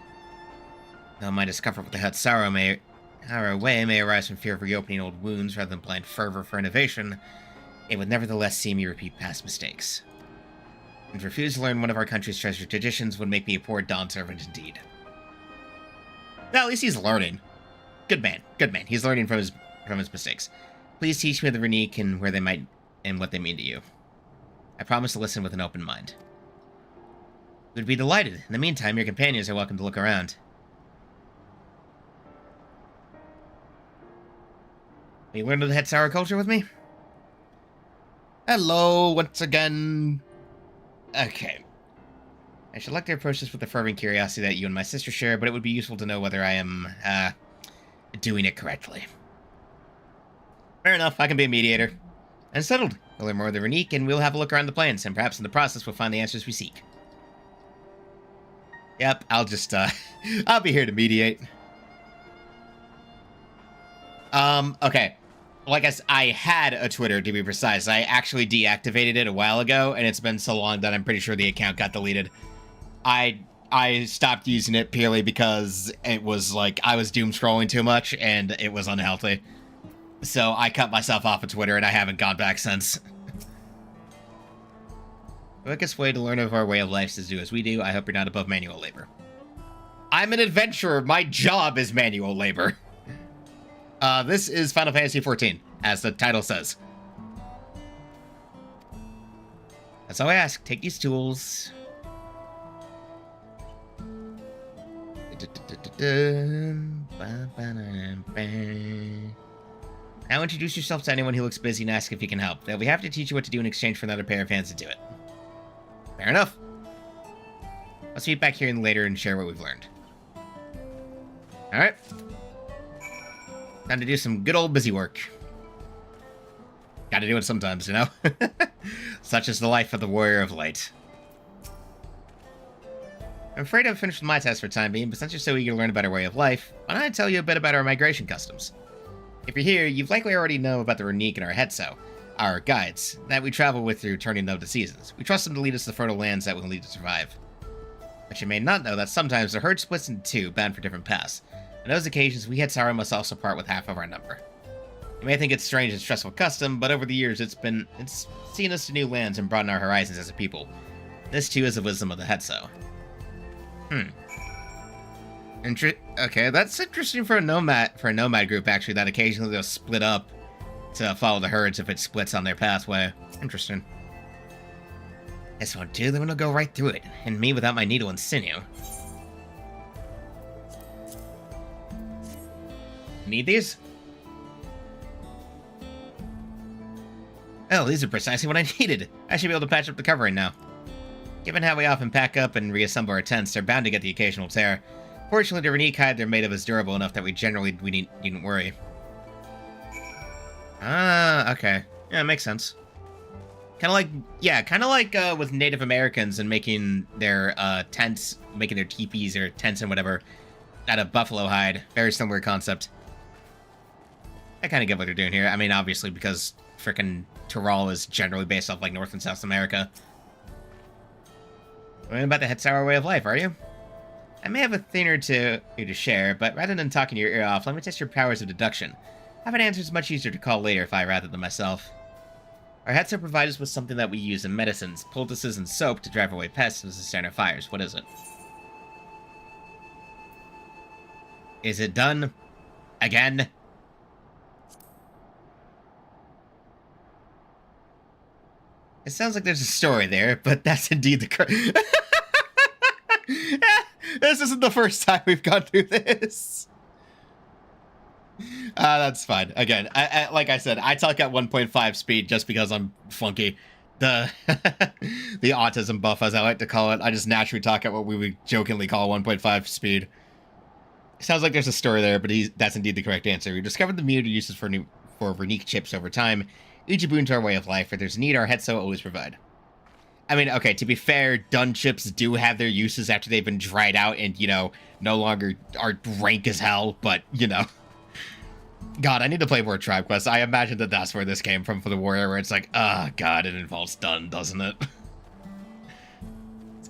Though my discomfort with the hut sorrow may arise from fear of reopening old wounds rather than blind fervor for innovation, it would nevertheless see me repeat past mistakes. And to refuse to learn one of our country's treasured traditions would make me a poor Dawn servant indeed. Well, at least he's learning. Good man, good man. He's learning from his mistakes. Please teach me the Renique and where they might and what they mean to you. I promise to listen with an open mind. We'd be delighted. In the meantime, your companions are welcome to look around. Will you learn of the Het Sour culture with me? Hello, once again. Okay. I should like to approach this with the fervent curiosity that you and my sister share, but it would be useful to know whether I am, doing it correctly. Fair enough, I can be a mediator. And settled. We'll learn more of the Renique, and we'll have a look around the plains, and perhaps in the process we'll find the answers we seek. Yep, I'll just, I'll be here to mediate. Okay. Like I had a Twitter, to be precise. I actually deactivated it a while ago, and it's been so long that I'm pretty sure the account got deleted. I stopped using it purely because it was, like, I was doom scrolling too much, and it was unhealthy. So I cut myself off of Twitter, and I haven't gone back since. The quickest way to learn of our way of life is to do as we do. I hope you're not above manual labor. I'm an adventurer. My job is manual labor. This is Final Fantasy XIV, as the title says. That's all I ask. Take these tools. Now introduce yourself to anyone who looks busy and ask if you can help. They'll be happy to teach you what to do in exchange for another pair of hands to do it. Fair enough. Let's meet back here later and share what we've learned. Alright. Time to do some good old busy work. Gotta do it sometimes, you know? Such is the life of the Warrior of Light. I'm afraid I've finished with my test for time being, but since you're so eager to learn about our way of life, why don't I tell you a bit about our migration customs? If you're here, you've likely already know about the Renique and our Hetso, our guides, that we travel with through turning them to seasons. We trust them to lead us to the fertile lands that will need to survive. But you may not know that sometimes the herd splits into two, bound for different paths. On those occasions, we Hetsaura must also part with half of our number. You may think it's strange and stressful custom, but over the years it's seen us to new lands and broadened our horizons as a people. This too is the wisdom of the Hetso. Okay, that's interesting for a nomad group, actually, that occasionally they'll split up to follow the herds if it splits on their pathway. Interesting. This won't do, then we'll go right through it, and me without my needle and sinew. Need these? Oh, these are precisely what I needed. I should be able to patch up the covering now. Given how we often pack up and reassemble our tents, they're bound to get the occasional tear. Fortunately, the Renique hide they're made of is durable enough that we needn't worry. Ah, okay. Yeah, makes sense. Kind of like with Native Americans and making their tents, making their teepees or tents and whatever out of buffalo hide. Very similar concept. I kind of get what they're doing here. I mean, obviously, because frickin' Tyrol is generally based off like North and South America. Learning about the Hetsaura way of life, are you? I may have a thing or two to share, but rather than talking your ear off, let me test your powers of deduction. Having answers much easier to call later if I rather than myself. Our Hetso provide us with something that we use in medicines, poultices, and soap to drive away pests and sustain our fires. What is it? Is it done? Again? It sounds like there's a story there, but that's indeed the correct... This isn't the first time we've gone through this. That's fine. Again, I like I said, I talk at 1.5 speed just because I'm funky. The the autism buff, as I like to call it. I just naturally talk at what we would jokingly call 1.5 speed. Sounds like there's a story there, but that's indeed the correct answer. We discovered the meter uses for Vernique chips over time. Each a boon to our way of life. Where there's a need, our Hetso always provide. I mean, okay, to be fair, dun chips do have their uses after they've been dried out and, you know, no longer are rank as hell, but, you know. God, I need to play more Tribe Quest. I imagine that that's where this came from for the warrior, where it's like, oh, God, it involves dun, doesn't it?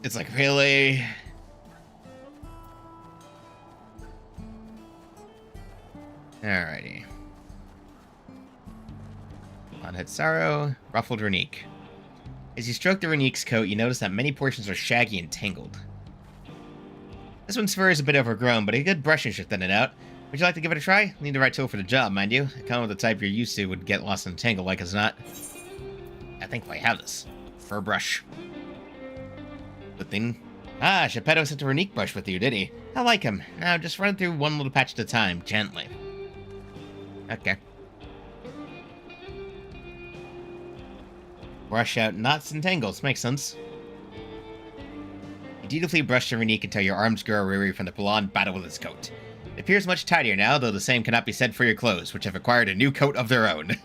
It's like, really? Alrighty. On Hetsaro, Ruffled Vernique. As you stroke the Vernique's coat, you notice that many portions are shaggy and tangled. This one's fur is a bit overgrown, but a good brushing should thin it out. Would you like to give it a try? Need the right tool for the job, mind you. Kind of the type you're used to would get lost in a tangle like as not. I think I have this. Fur brush. Good thing. Ah, Geppetto sent a Vernique brush with you, did he? I like him. Now just run through one little patch at a time, gently. Okay. Brush out knots and tangles. Makes sense. You dutifully brush the Vernique until your arms grow weary from the prolonged battle with its coat. It appears much tidier now, though the same cannot be said for your clothes, which have acquired a new coat of their own.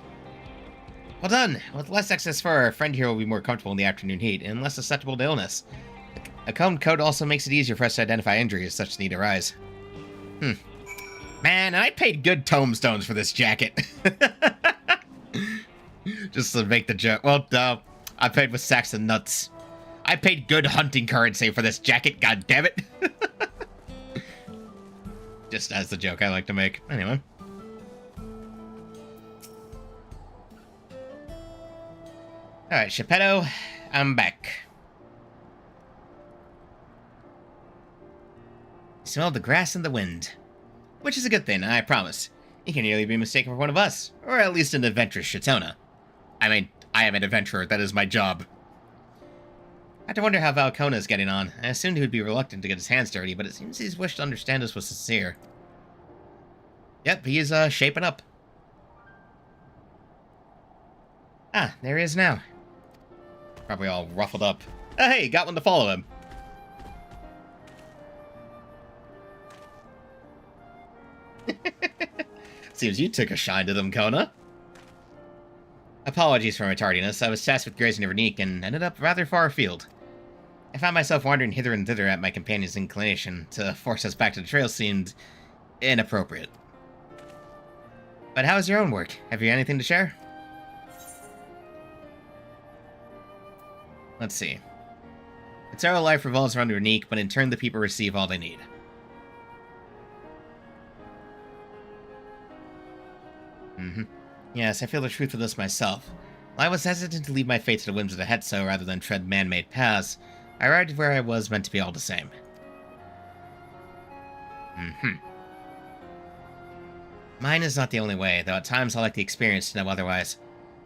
Well done! With less excess fur, our friend here will be more comfortable in the afternoon heat, and less susceptible to illness. A combed coat also makes it easier for us to identify injuries as such need arise. Man, I paid good tombstones for this jacket. Just to make the joke. Well, I paid with sacks of nuts. I paid good hunting currency for this jacket, god damn it. Just as the joke I like to make. Anyway. Alright, Geppetto, I'm back. You smell the grass and the wind. Which is a good thing, I promise. You can nearly be mistaken for one of us, or at least an adventurous Shatona. I mean, I am an adventurer, that is my job. I have to wonder how Valkona is getting on. I assumed he would be reluctant to get his hands dirty, but it seems his wish to understand us was sincere. Yep, he is, shaping up. Ah, there he is now. Probably all ruffled up. Oh, hey, got one to follow him. Seems you took a shine to them, Kona. Apologies for my tardiness. I was tasked with grazing a Vernique and ended up rather far afield. I found myself wandering hither and thither at my companion's inclination. To force us back to the trail seemed inappropriate. But how's your own work? Have you anything to share? Let's see. Its our life revolves around Vernique, but in turn the people receive all they need. Yes, I feel the truth of this myself. While I was hesitant to leave my fate to the whims of the Hetso rather than tread man-made paths, I arrived where I was meant to be all the same. Mine is not the only way, though at times I like the experience to know otherwise.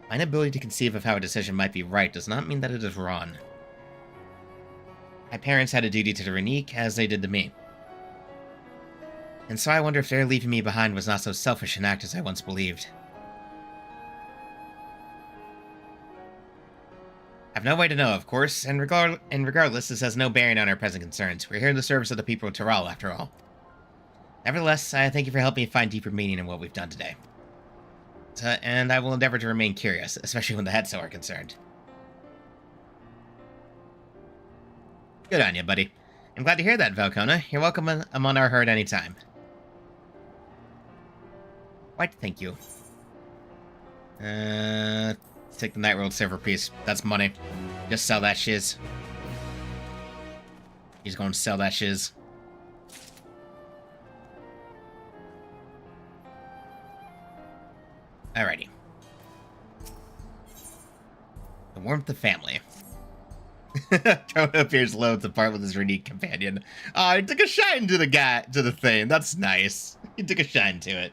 My inability to conceive of how a decision might be right does not mean that it is wrong. My parents had a duty to the Vernique, as they did to me. And so I wonder if their leaving me behind was not so selfish an act as I once believed. I've no way to know, of course, and regardless, this has no bearing on our present concerns. We're here in the service of the people of Toral, after all. Nevertheless, I thank you for helping me find deeper meaning in what we've done today. And I will endeavor to remain curious, especially when the Hetso are concerned. Good on you, buddy. I'm glad to hear that, Valkona. You're welcome among our herd anytime. Why, thank you. Take the Night World silver piece. That's money. Just sell that shiz. He's going to sell that shiz. Alrighty. The warmth of family. Kona appears loath apart with his unique companion. Oh, he took a shine to the thing. That's nice. He took a shine to it.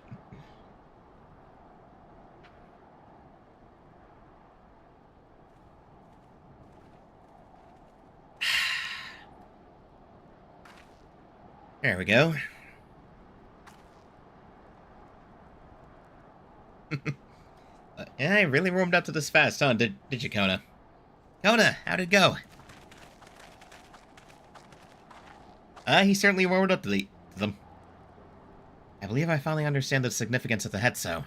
There we go. Yeah, I really warmed up to this fast, huh? Did you, Kona? Kona, how'd it go? He certainly warmed up to them. I believe I finally understand the significance of the Hetso.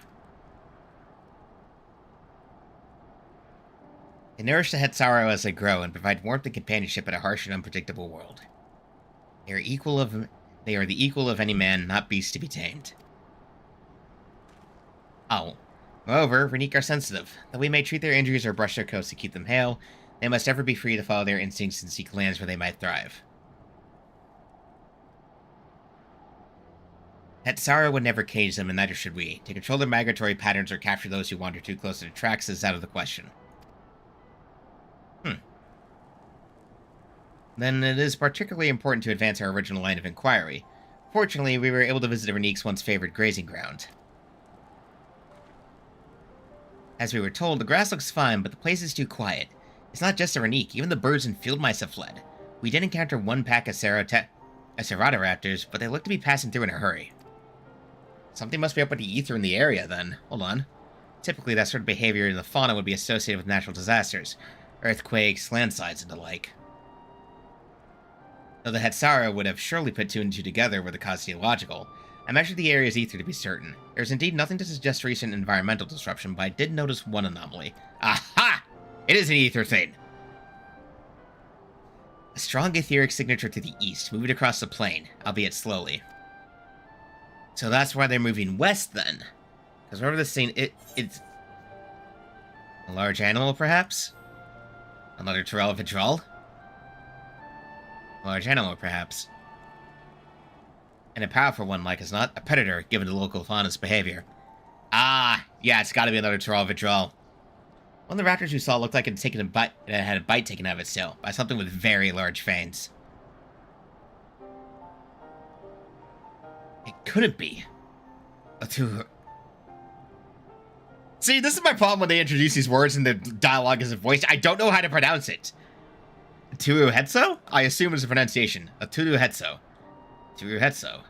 They nourish the Hetsaro as they grow and provide warmth and companionship in a harsh and unpredictable world. They are the equal of any man, not beast to be tamed. Oh. Moreover, Renique are sensitive. Though we may treat their injuries or brush their coats to keep them hale, they must ever be free to follow their instincts and seek lands where they might thrive. Hetsaro would never cage them, and neither should we. To control their migratory patterns or capture those who wander too close to their tracks is out of the question. Then it is particularly important to advance our original line of inquiry. Fortunately, we were able to visit Renique's once favored grazing ground. As we were told, the grass looks fine, but the place is too quiet. It's not just a Renique, even the birds and field mice have fled. We did encounter one pack of Ceratophractors, but they look to be passing through in a hurry. Something must be up with the ether in the area, then. Hold on. Typically, that sort of behavior in the fauna would be associated with natural disasters. Earthquakes, landslides, and the like. Though the Hetsaro would have surely put two and two together were the cause theological, I measured the area's ether to be certain. There is indeed nothing to suggest recent environmental disruption, but I did notice one anomaly. Aha! It is an ether thing! A strong etheric signature to the east, moving across the plain, albeit slowly. So that's why they're moving west, then. Because wherever this thing, it's... a large animal, perhaps? Another Terrell Vidral? A large animal, perhaps. And a powerful one, like as not. A predator, given the local fauna's behavior. Ah, yeah, it's gotta be another Terrell Vidral. One of the raptors you saw looked like it had a bite taken out of its tail by something with very large fangs. It couldn't be. See, this is my problem when they introduce these words and the dialogue isn't voiced. I don't know how to pronounce it. Turu Hetso? I assume it's a pronunciation. A Turu Hetso. Turu Hetso.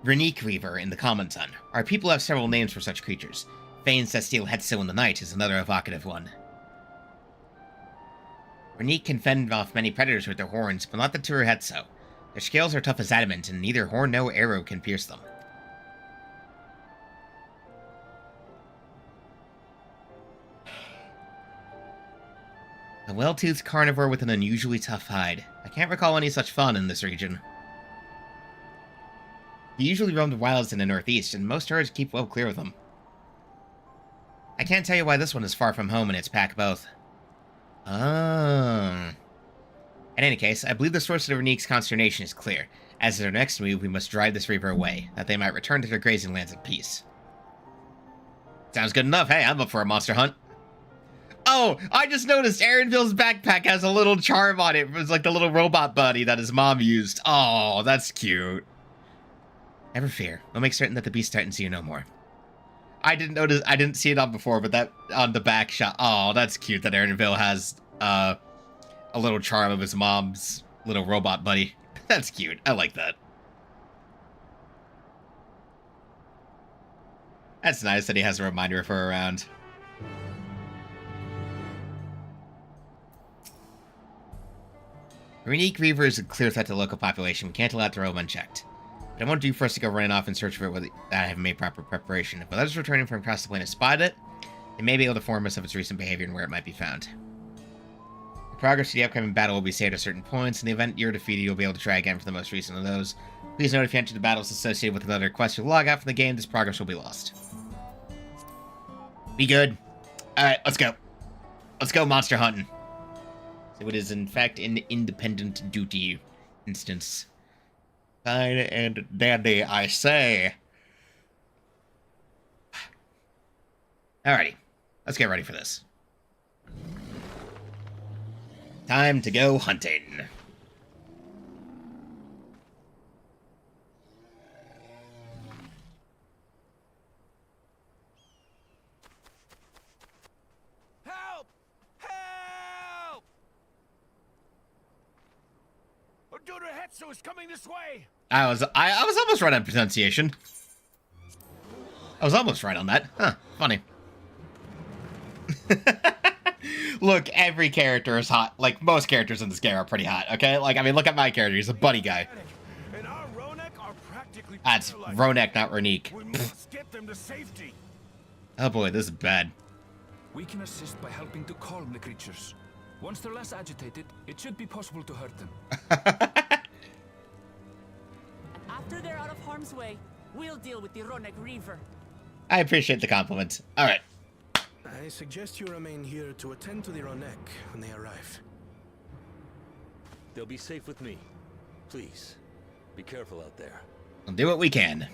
Renique Reaver in the Common Sun. Our people have several names for such creatures. Fanes that steal Hetso in the night is another evocative one. Renique can fend off many predators with their horns, but not the Turu Hetso. Their scales are tough as adamant, and neither horn nor arrow can pierce them. A well-toothed carnivore with an unusually tough hide. I can't recall any such fauna in this region. He usually roam the wilds in the northeast, and most herds keep well clear of them. I can't tell you why this one is far from home and its pack both. Oh. In any case, I believe the source of the Renique's consternation is clear. As their next move, we must drive this reaver away, that they might return to their grazing lands in peace. Sounds good enough. Hey, I'm up for a monster hunt. Oh, I just noticed Aaronville's backpack has a little charm on it. It's like the little robot buddy that his mom used. Oh, that's cute. Never fear. We'll make certain that the beast threatens you no more. I didn't see it on before, but that on the back shot. Oh, that's cute that Aaronville has a little charm of his mom's little robot buddy. That's cute. I like that. That's nice that he has a reminder of her around. Renique Reaver is a clear threat to the local population. We can't allow it to roam unchecked. But it won't do for us to go running off in search for it without having made proper preparation. If others returning from across the planet spot it, they may be able to inform us of its recent behavior and where it might be found. The progress to the upcoming battle will be saved at certain points. In the event you're defeated, you'll be able to try again for the most recent of those. Please note if you enter the battles associated with another quest or log out from the game, this progress will be lost. Be good. Alright, let's go. Let's go monster hunting. So it is in fact an independent duty instance. Fine and dandy, I say. Alrighty, let's get ready for this. Time to go hunting. Help! Help! Duder Hetsu is coming this way! I was almost right on pronunciation. I was almost right on that. Huh, funny. Look, every character is hot. Like, most characters in this game are pretty hot, okay? Like, I mean, look at my character. He's a buddy guy. And our Ronek are practically That's paralyzed. Ronek, not Ronique. We must get them to safety. Oh boy, this is bad. We can assist by helping to calm the creatures. Once they're less agitated, it should be possible to hurt them. After they're out of harm's way, we'll deal with the Ronek Reaver. I appreciate the compliment. All right. I suggest you remain here to attend to the Ronek when they arrive. They'll be safe with me. Please, be careful out there. We'll do what we can.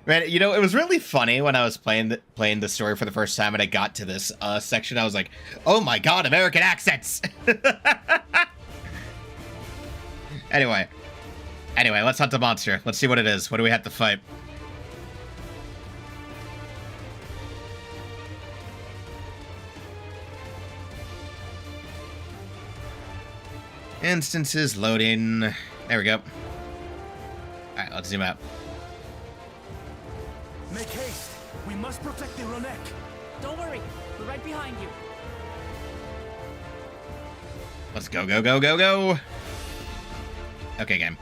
Man, you know, it was really funny when I was playing the story for the first time and I got to this section. I was like, oh my god, American accents! Anyway, let's hunt the monster. Let's see what it is. What do we have to fight? Instances loading. There we go. Alright, let's zoom out. Make haste. We must protect the Ronek. Don't worry, we're right behind you. Let's go, go, go, go, go! Okay, game.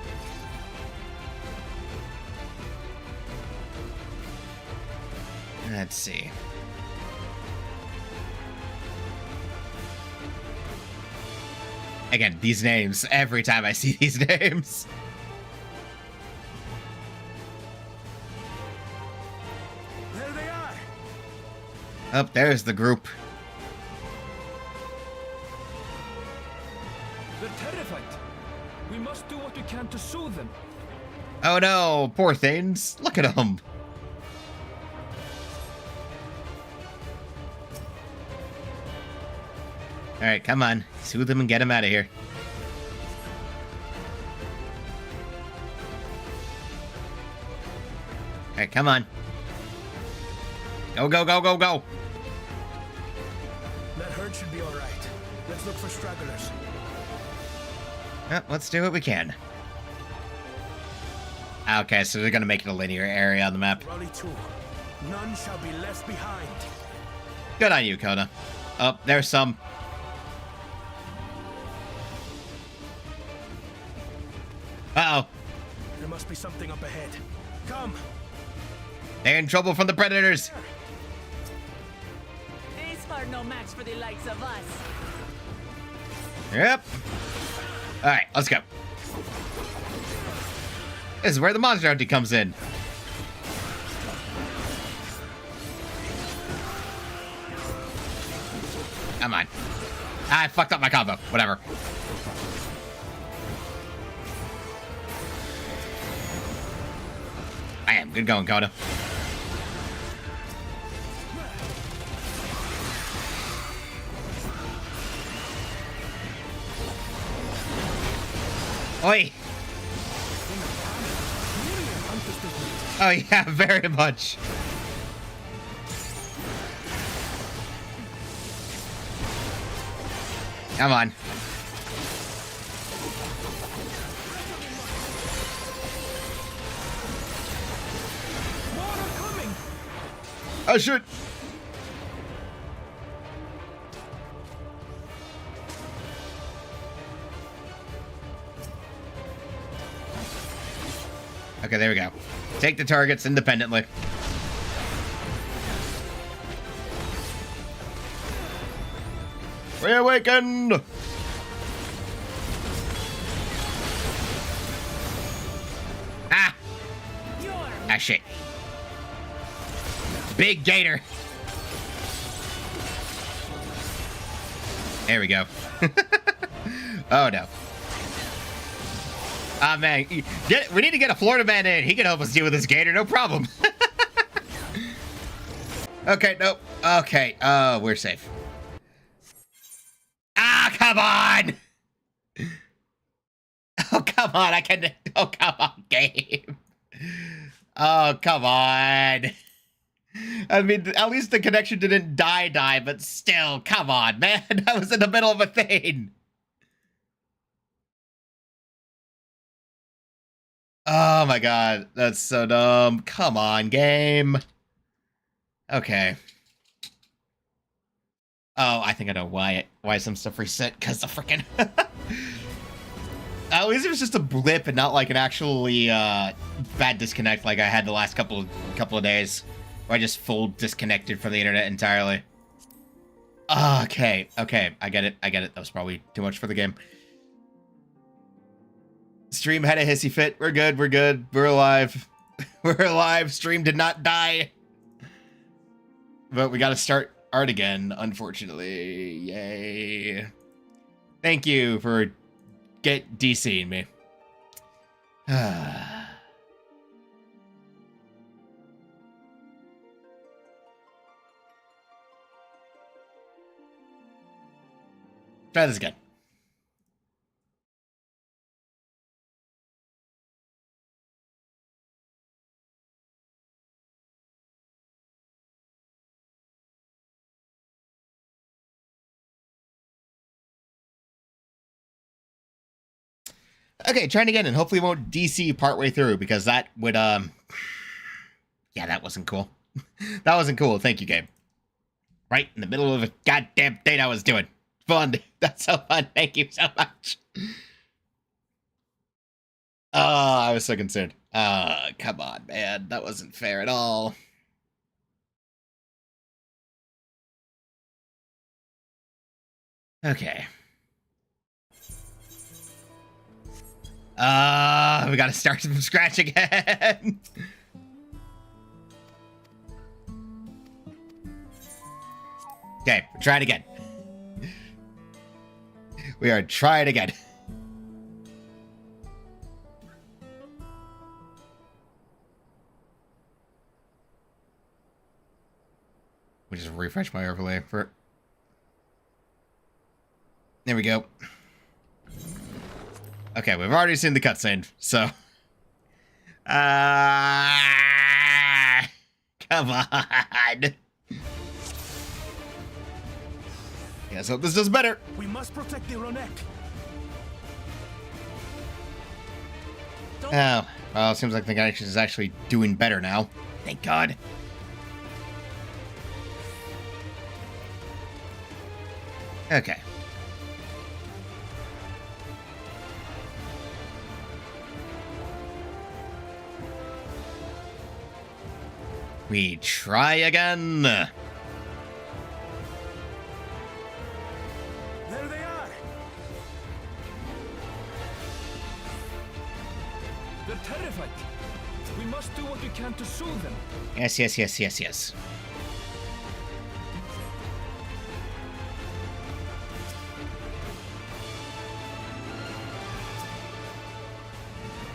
Let's see. Again, these names. Every time I see these names. There they are. Oh, there's the group. They're terrified. We must do what we can to soothe them. Oh no, poor things. Look at them. Alright, come on. Soothe them and get them out of here. Alright, come on. Go, go, go, go, go. That herd should be alright. Let's look for stragglers. Let's do what we can. Okay, so they're gonna make it a linear area on the map. Raleigh 2. None shall be left behind. Good on you, Kona. Oh, there's some. Uh-oh. There must be something up ahead. Come. They're in trouble from the predators. These are no match for the likes of us. Yep. Alright, let's go. This is where the monster hunting comes in. Come on. I fucked up my combo. Whatever. Bam. Good going, Kona. Oi! Oh yeah, very much. Come on. Oh shit! Okay, there we go. Take the targets independently. Reawakened! Ah! Ah, shit. Big gator. There we go. Oh, no. Ah, man. We need to get a Florida man in. He can help us deal with this gator, no problem. Okay, nope. Okay, we're safe. Ah, come on! Oh, come on, I can... Oh, come on, game. Oh, come on. I mean, at least the connection didn't die, but still, come on, man. I was in the middle of a thing. Oh my god, that's so dumb. Come on, game. Okay. Oh, I think I know why some stuff reset, because the frickin'... At least it was just a blip and not like an actually bad disconnect like I had the last couple of days, where I just full disconnected from the internet entirely. Okay, I get it. That was probably too much for the game. Stream had a hissy fit. We're good. We're alive. We're alive. Stream did not die. But we gotta start art again, unfortunately. Yay. Thank you for DCing me. Try this again. Okay, trying again, and hopefully it won't DC partway through, because that would, yeah, that wasn't cool. That wasn't cool. Thank you, game. Right in the middle of a goddamn thing I was doing. Fun. That's so fun. Thank you so much. Oh, I was so concerned. Come on, man. That wasn't fair at all. Okay. We gotta start from scratch again. Okay, we're trying again. We are trying again. We just refresh my overlay for... There we go. Okay, we've already seen the cutscene, so... Come on! Let's hope this does better. We must protect the Ronek. Oh, well, it seems like the connection is actually doing better now. Thank God. Okay. We try again. There they are. They're terrified. We must do what we can to soothe them. Yes, yes, yes, yes, yes.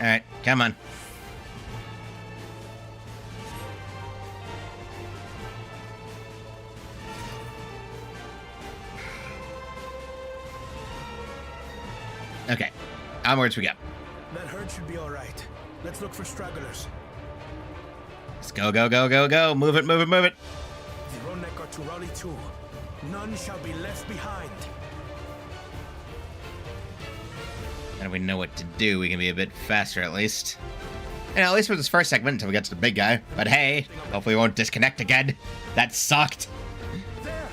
All right, come on. Okay, onwards we go. That herd should be all right. Let's look for stragglers. Let's go, go, go, go, go. Move it, move it, move it. The Ronek are to rally too. None shall be left behind. And we know what to do. We can be a bit faster at least. You know, at least for this first segment until we get to the big guy. But hey, hopefully we won't disconnect again. That sucked. There.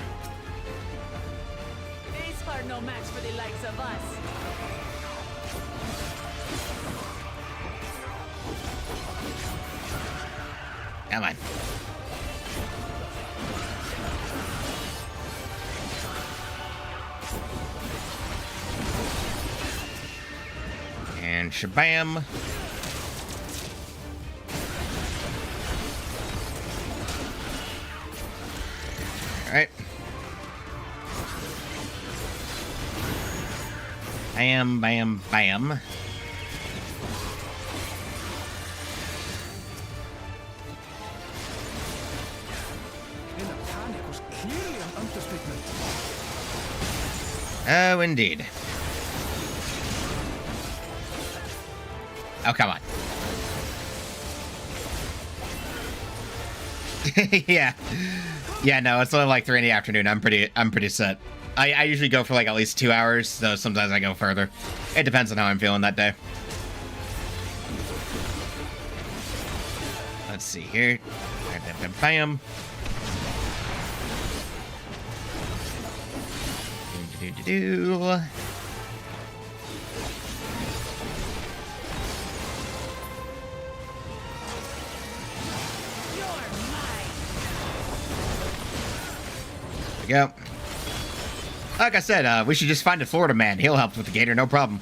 These are no match for the likes of us. Come on. And shabam. All right. Bam, bam, bam. In a panic was clearly an understatement. Oh, indeed. Oh, come on. Yeah. Yeah, no, it's only like 3 in the afternoon. I'm pretty set. I usually go for like at least 2 hours, though sometimes I go further. It depends on how I'm feeling that day. Let's see here. Bam, bam, bam. Do. There we go. Like I said, we should just find a Florida man. He'll help with the gator, no problem.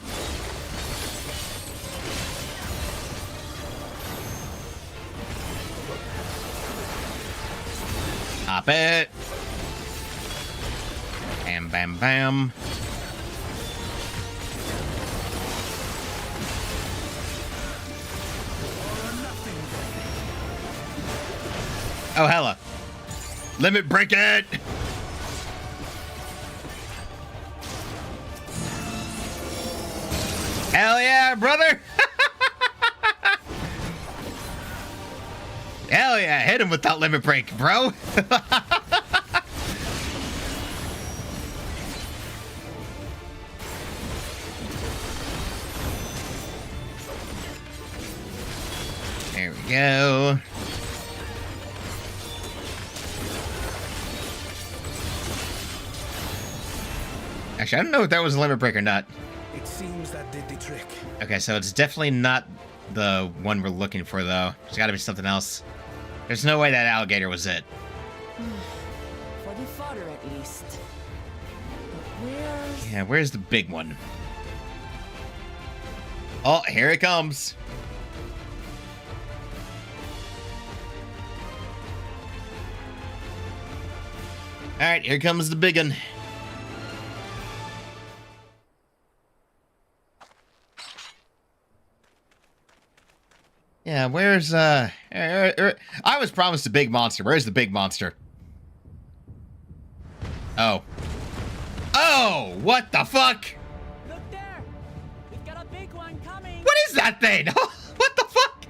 Hop it. Bam, bam, bam. Oh, hella. Limit break it! Hell yeah, brother! Hell yeah, hit him with that limit break, bro! There we go. Actually, I don't know if that was a limit break or not. It seems that did the trick. Okay, so it's definitely not the one we're looking for, though. There's gotta be something else. There's no way that alligator was it. For the fodder, at least. But where's... Yeah, where's the big one? Oh, here it comes. Alright, here comes the big one. Yeah, where's, I was promised a big monster. Where's the big monster? Oh. Oh, what the fuck? Look there! We've got a big one coming! What is that thing? What the fuck?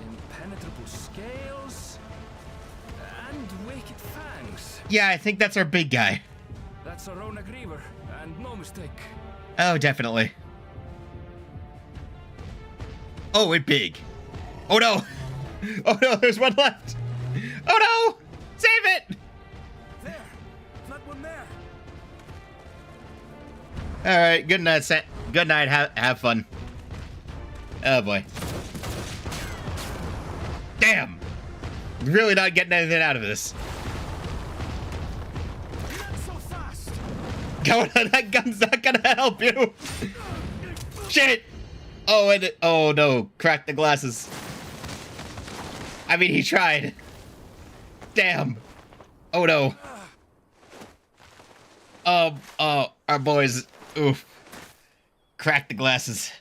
Impenetrable scales and wicked fangs. Yeah, I think that's our big guy. That's a Rona Griever, and no mistake. Oh, definitely. Oh, it's big. Oh, no. Oh, no, there's one left. Oh, no. Save it. There! That one there! All right, good night, good night. Have fun. Oh, boy. Damn. Really not getting anything out of this. Not so fast! That gun's not gonna help you. Shit. Oh, and oh no, cracked the glasses. I mean, he tried. Damn. Oh no. Our boys, oof. Cracked the glasses.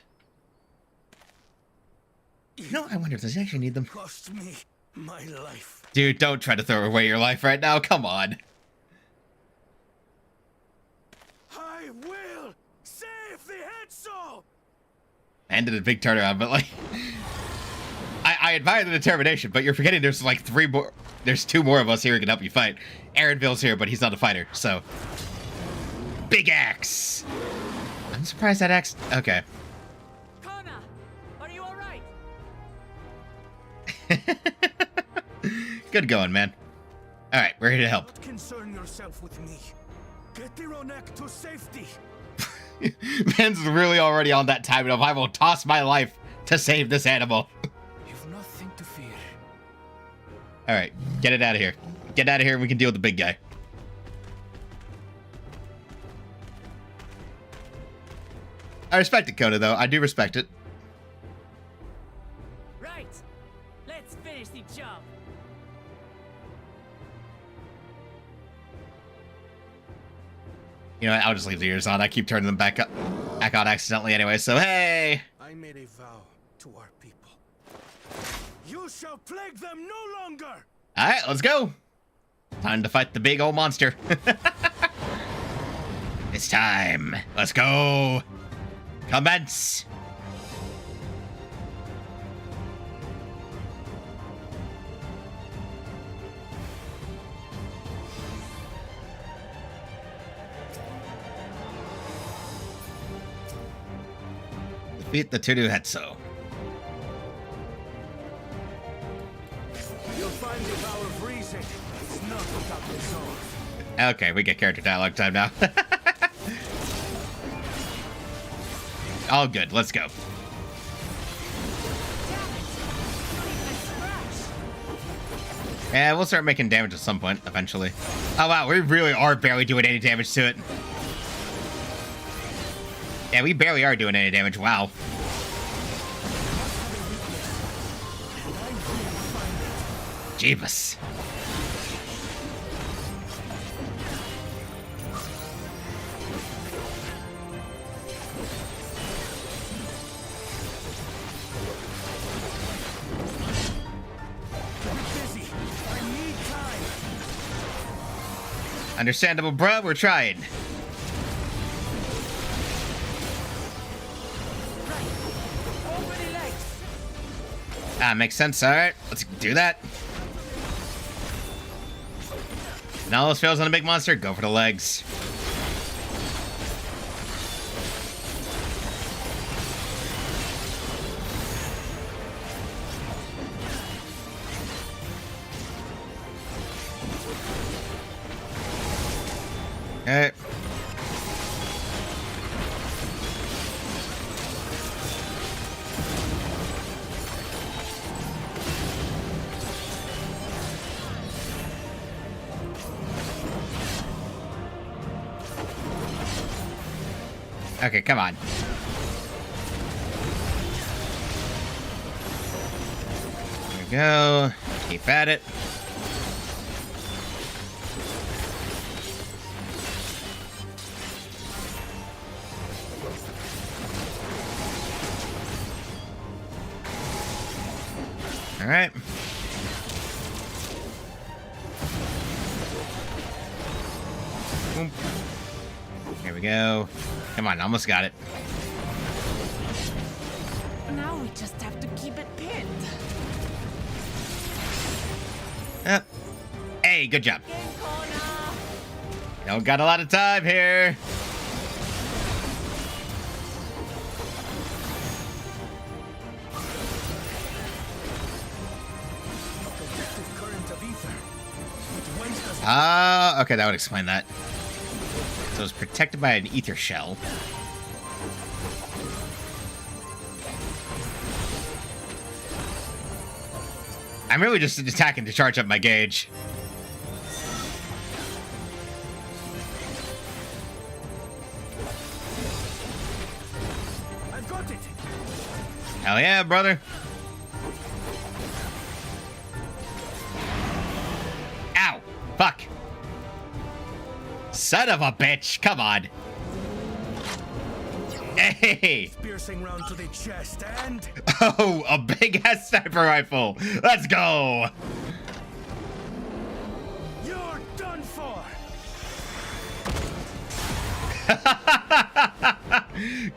You know, I wonder if does he actually need them? Cost me my life. Dude, don't try to throw away your life right now. Come on. I will save the head soul! Ended a big turnaround, but like, I admire the determination, but you're forgetting there's like there's 2 more of us here who can help you fight. Aaronville's here, but he's not a fighter, so. Big axe! I'm surprised that axe, okay. Kona! Are you alright? Good going, man. Alright, we're here to help. Don't concern yourself with me. Get the Ronek to safety. Man's really already on that time of I will toss my life to save this animal. You've nothing to fear. Alright, get it out of here. Get out of here and we can deal with the big guy. I respect it, Coda, though. I do respect it. Right! Let's finish the job! You know what? I'll just leave the ears on. I keep turning them back on accidentally anyway, so hey! I made a vow to our people. You shall plague them no longer! Alright, let's go! Time to fight the big old monster. It's time. Let's go. Commence. Defeat the Tudu Hetso. You'll find the power of reason. It's not without resolve. Okay, we get character dialogue time now. All good, let's go. Yeah, we'll start making damage at some point, eventually. Oh wow, we really are barely doing any damage to it. Yeah, we barely are doing any damage, wow. Jeebus. Understandable, bruh. We're trying. Ah, makes sense. All right, let's do that. Now those fails on a big monster. Go for the legs. Okay. Okay, come on. There we go. Keep at it. All right. Boom. Here we go. Come on, almost got it. Now we just have to keep it pinned. Hey, good job. Don't got a lot of time here. Ah, okay, that would explain that. So it's protected by an ether shell. I'm really just attacking to charge up my gauge. I've got it. Hell yeah, brother. Ow. Fuck. Son of a bitch. Come on. Hey. Piercing round to the chest and Oh, a big ass sniper rifle. Let's go. you're done for.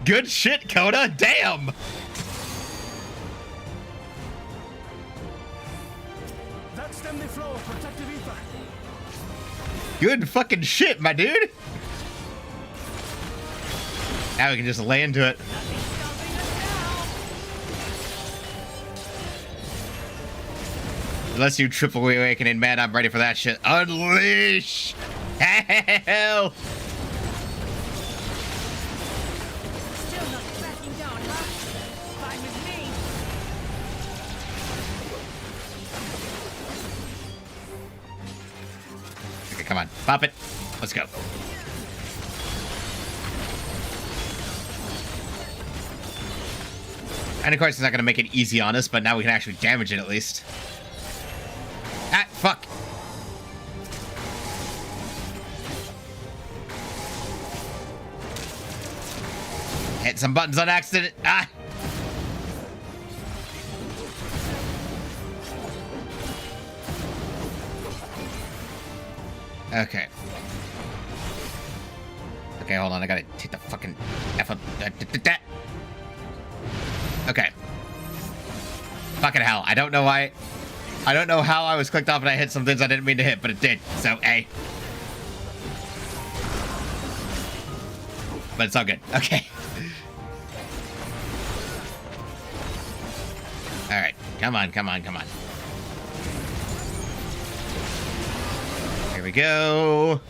Good shit, Coda. Damn. That stemmed the flow of protective ether. Good fucking shit, my dude. Now we can just lay into it. Unless you triple awakening, man, I'm ready for that shit. Unleash! Hell! Still not backing down, huh? Fine with me. Okay, come on. Pop it. Let's go. And of course, it's not going to make it easy on us, but now we can actually damage it at least. Ah, fuck. Hit some buttons on accident. Ah. Okay. Okay, Okay, hold on. I gotta take the fucking F up. Okay. Fucking hell. I don't know why. I don't know how I was clicked off and I hit some things I didn't mean to hit, but it did. So, hey. But it's all good. Okay. Alright. Come on, come on, come on. Here we go.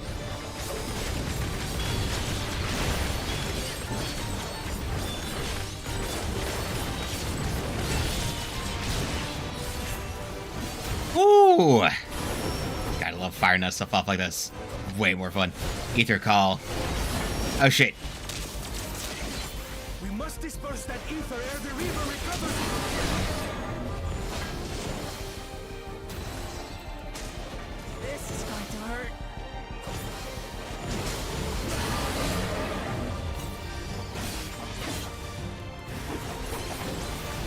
Ooh! Gotta love firing that stuff off like this. Way more fun. Ether call. Oh shit. We must disperse that ether ere the reaver recovers. This is going to hurt.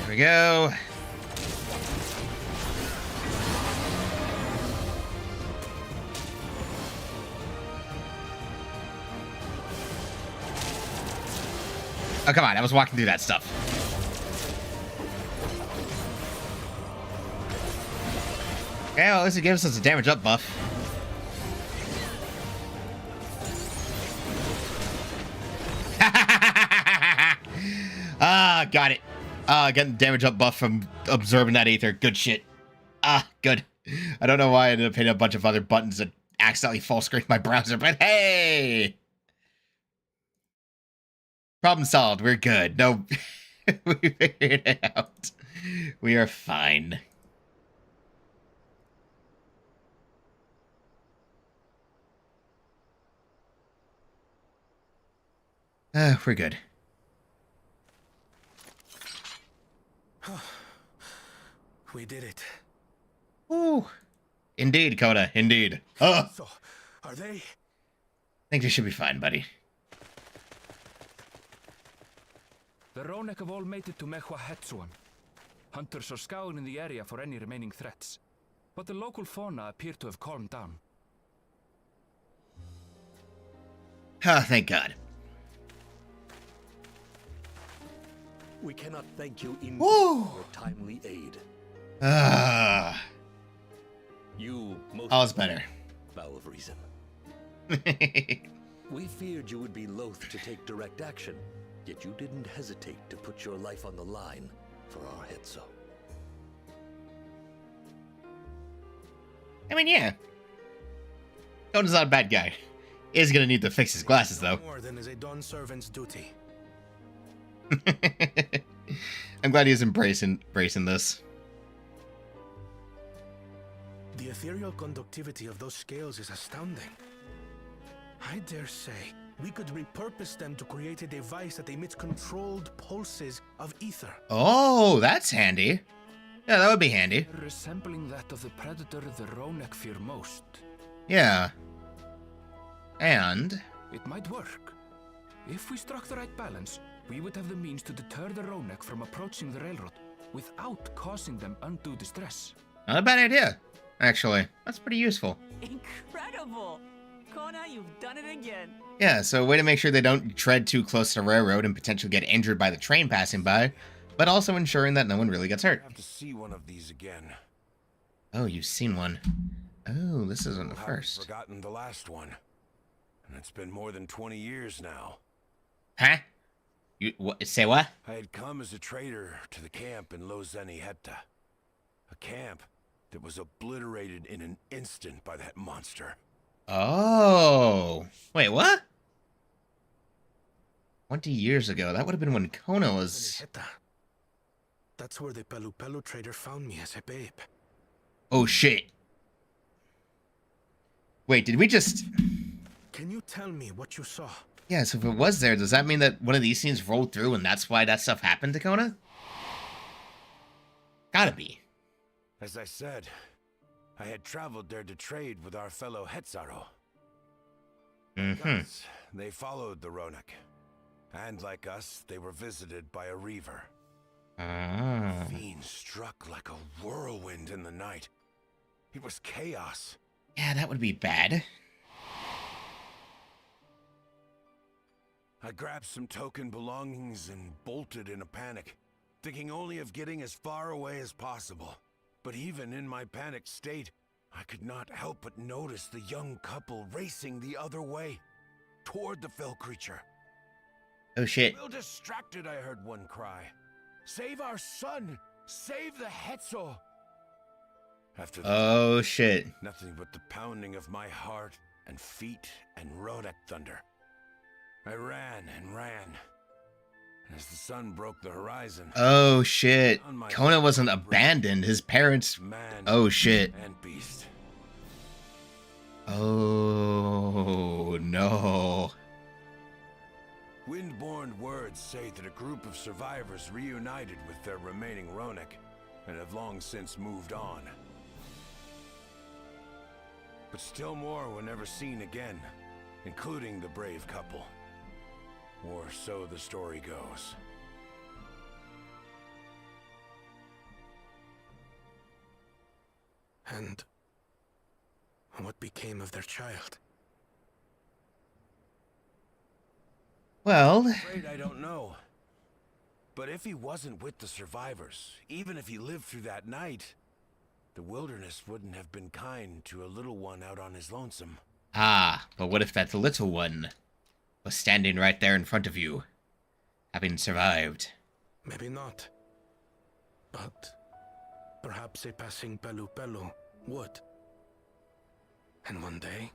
There we go. Oh, come on. I was walking through that stuff. Okay, well, at least it gives us a damage up buff. Ah, got it. Getting the damage up buff from absorbing that ether. Good shit. Ah, good. I don't know why I ended up hitting a bunch of other buttons that accidentally full screened my browser, but hey! Problem solved. We're good. No, we figured it out. We are fine. We're good. We did it. Ooh. Indeed, Coda. Indeed. Oh, So, are they? I think you should be fine, buddy. The Ronek have all made it to Mehwa Hetsuan. Hunters are scouring the area for any remaining threats, but the local fauna appear to have calmed down. Ah, thank God. We cannot thank you enough Woo. for your timely aid. Ah, You most all's better. vow of reason. We feared you would be loath to take direct action, yet you didn't hesitate to put your life on the line for our Hetso. I mean, yeah. Coda's not a bad guy. He is gonna need to fix his glasses, though. More than is a Dawn servant's duty. I'm glad he's embracing this. The ethereal conductivity of those scales is astounding. I dare say we could repurpose them to create a device that emits controlled pulses of ether. Oh, that's handy. Yeah, that would be handy. Resembling that of the predator the Ronek fear most. Yeah. And... It might work. If we struck the right balance, we would have the means to deter the Ronek from approaching the railroad without causing them undue distress. not a bad idea, actually. That's pretty useful. Incredible! Kona, you've done it again. Yeah, so a way to make sure they don't tread too close to the railroad and potentially get injured by the train passing by, but also ensuring that no one really gets hurt. I have to see one of these again. Oh, you've seen one. Oh, this isn't the Haven't first. forgotten the last one. And it's been more than 20 years now. Huh? You say what? I had come as a trader to the camp in Lozeni-Hetta. A camp that was obliterated in an instant by that monster. Oh. Wait, what? 20 years ago. That would have been when Kona was... Lozeni-Hetta. That's where the Pelu trader found me as a babe. Oh, shit. Wait, did we just... Can you tell me what you saw? Yeah, so if it was there, does that mean that one of these scenes rolled through and that's why that stuff happened to Kona? Gotta be. As I said, I had traveled there to trade with our fellow Hetzaro. Because they followed the Ronek. And like us, they were visited by a reaver. Oh. Fiend struck like a whirlwind in the night. It was chaos. Yeah, that would be bad. I grabbed some token belongings and bolted in a panic, thinking only of getting as far away as possible. But even in my panicked state, I could not help but notice the young couple racing the other way, toward the fell creature. Oh shit. Well distracted, I heard one cry. Save our son! Save the Hetzo! After that, Oh shit. nothing but the pounding of my heart and feet and Rodak thunder. I ran and ran. And as the sun broke the horizon, Oh shit. Kona wasn't abandoned. His parents. man Oh shit. and beast. Oh no. Windborne words say that a group of survivors reunited with their remaining Ronak and have long since moved on. But still more were never seen again, including the brave couple. Or so the story goes. And what became of their child? Well, I'm afraid I don't know. But if he wasn't with the survivors, even if he lived through that night, the wilderness wouldn't have been kind to a little one out on his lonesome. but what if that little one was standing right there in front of you, having survived? Maybe not. But perhaps a passing Pelu would. And one day,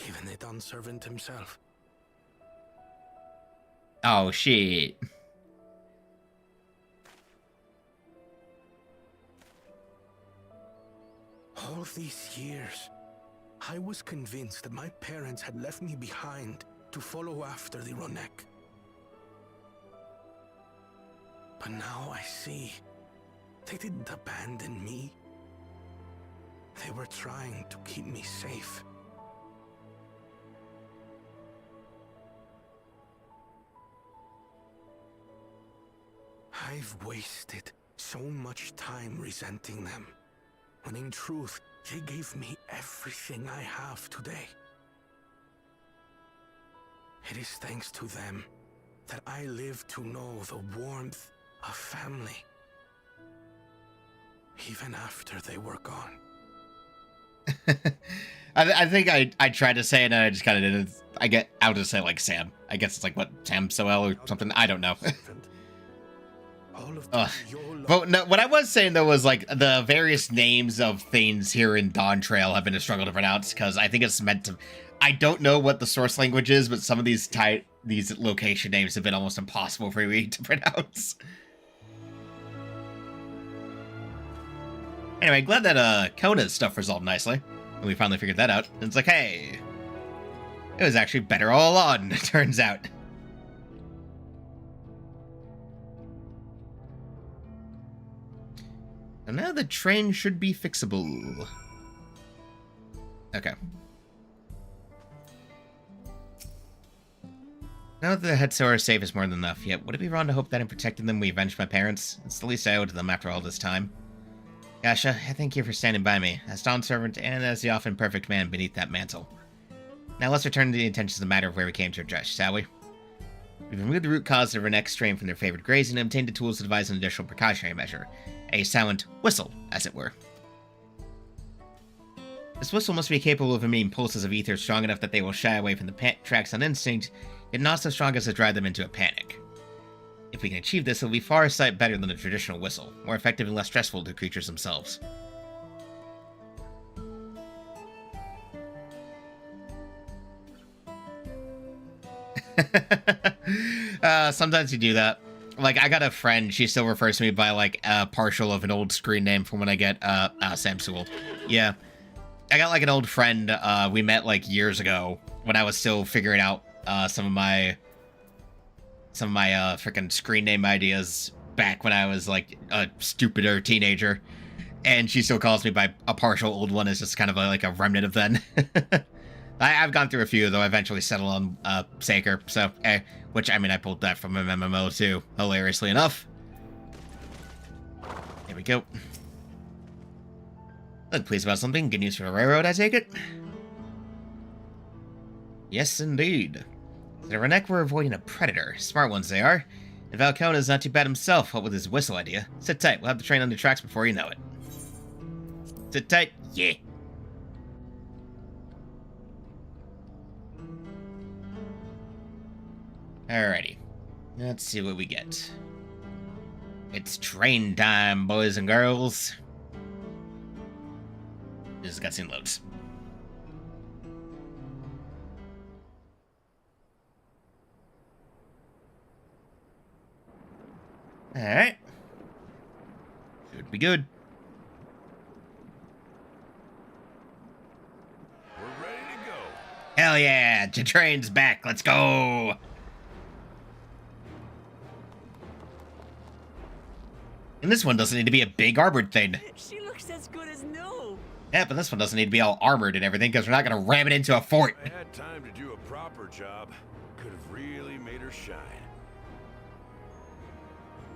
even a Dawn servant himself. Oh shit. All these years, I was convinced that my parents had left me behind to follow after the Ronek. But now I see, they didn't abandon me. They were trying to keep me safe. I've wasted so much time resenting them, when in truth, they gave me everything I have today. It is thanks to them that I live to know the warmth of family, even after they were gone. I think I tried to say it and I just kind of didn't. I'll just say like Sam. I guess it's like what, Sam Soel or something. I don't know. But no, what I was saying though was like the various names of things here in Dawntrail have been a struggle to pronounce because I think it's meant to. I don't know what the source language is, but some of these location names have been almost impossible for me to pronounce. Anyway, glad that Kona's stuff resolved nicely, and we finally figured that out. And it's like, hey, it was actually better all along. It turns out. And now the train should be fixable. Okay. Now that the Hetzo are safe is more than enough, yet would it be wrong to hope that in protecting them we avenged my parents? It's the least I owe to them after all this time. Yasha, I thank you for standing by me, as Dawn servant and as the often perfect man beneath that mantle. Now let's return to the intentions of the matter of where we came to address, shall we? We've removed the root cause of our next strain from their favored grazing and obtained the tools to devise an additional precautionary measure. A silent whistle, as it were. This whistle must be capable of emitting pulses of ether strong enough that they will shy away from the tracks on instinct, yet not so strong as to drive them into a panic. If we can achieve this, it will be far a sight better than a traditional whistle, more effective and less stressful to creatures themselves. Sometimes you do that. Like, I got a friend, she still refers to me by, like, a partial of an old screen name from when I get, Samsung. Yeah. I got, like, an old friend, we met, like, years ago, when I was still figuring out, some of my freaking screen name ideas back when I was, like, a stupider teenager. And she still calls me by a partial old one as just kind of like a remnant of then. I've gone through a few, though I eventually settled on Seiker, so, which, I mean, I pulled that from an MMO, too, hilariously enough. Here we go. Look, please about something. Good news for the railroad, I take it? Yes, indeed. The Renek were avoiding a predator. Smart ones they are. And Valcona's not too bad himself, what with his whistle idea. Sit tight, we'll have the train on the tracks before you know it. Sit tight? Yeah. Alrighty. Let's see what we get. It's train time, boys and girls. This is cutscene loads. Alright. Should be good. We're ready to go. Hell yeah! The train's back. Let's go! And this one doesn't need to be a big armored thing. She looks as good as new. Yeah, but this one doesn't need to be all armored and everything because we're not going to ram it into a fort. I had time to do a proper job. Could have really made her shine.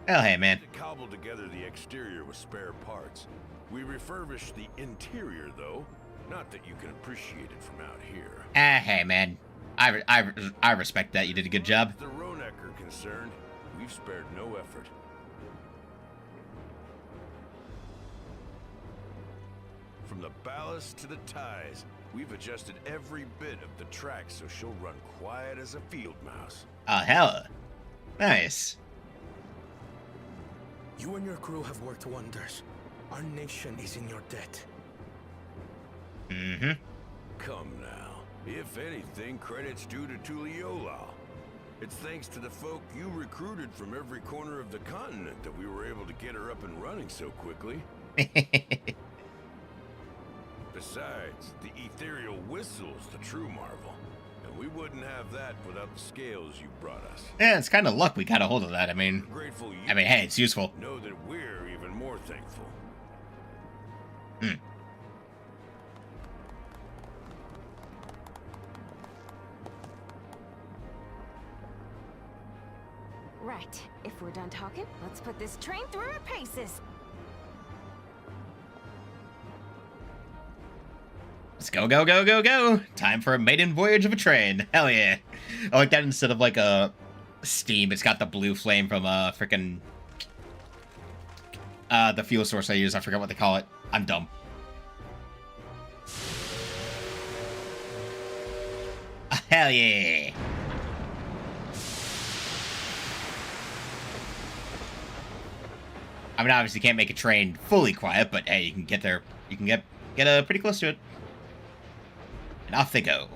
Hell hey, man. To cobble together the exterior with spare parts. We refurbished the interior, though. Not that you can appreciate it from out here. Hey, man. I respect that. You did a good job. As the Ronek are concerned, we've spared no effort. From the ballast to the ties, we've adjusted every bit of the track so she'll run quiet as a field mouse. Oh, hell. Nice. You and your crew have worked wonders. Our nation is in your debt. Mm-hmm. Come now. If anything, credit's due to Tuliyola. It's thanks to the folk you recruited from every corner of the continent that we were able to get her up and running so quickly. Besides, the ethereal whistle's the true marvel. And we wouldn't have that without the scales you brought us. Yeah, it's kind of luck we got a hold of that. I mean, Grateful you hey, it's useful. know that we're even more thankful. Hmm. Right. If we're done talking, let's put this train through her paces. Let's go, go, go, go, go. Time for a maiden voyage of a train. Hell yeah. I like that instead of like a steam, it's got the blue flame from frickin' the fuel source I use. I forgot what they call it. I'm dumb. Hell yeah. I mean, obviously can't make a train fully quiet, but hey, you can get there. You can get pretty close to it. And off they go.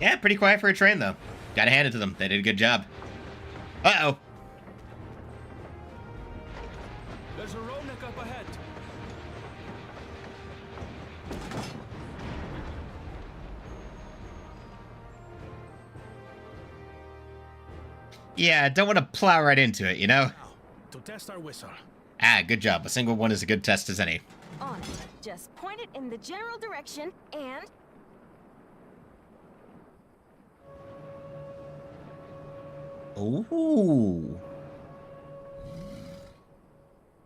Yeah, pretty quiet for a train, though. Gotta hand it to them. They did a good job. Uh-oh. There's a Ronek up ahead. Yeah, don't want to plow right into it, you know? Now, to test our whistle. Ah, good job. A single one is a good test as any. On it. Just point it in the general direction and... Ooh.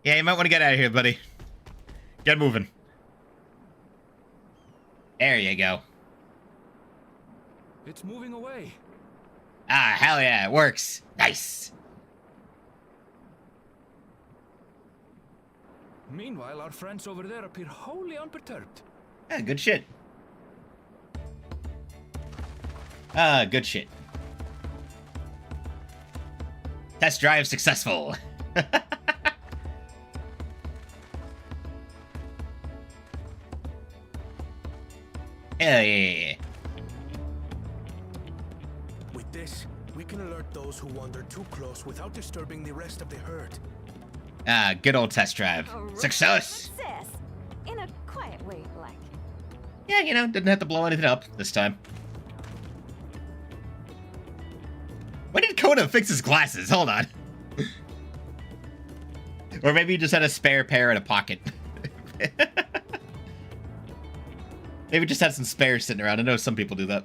Yeah, you might want to get out of here, buddy. Get moving. There you go. It's moving away. Ah, hell yeah, it works. Nice. Meanwhile, our friends over there appear wholly unperturbed. Ah, good shit. Ah, good shit. Test drive successful. Hell yeah. With this, we can alert those who wander too close without disturbing the rest of the herd. Ah, good old test drive. Alright, Success! Success! In a quiet way, like. Yeah, you know, didn't have to blow anything up this time. When did Coda fix his glasses? Hold on. Or maybe he just had a spare pair in a pocket. Maybe just had some spares sitting around. I know some people do that.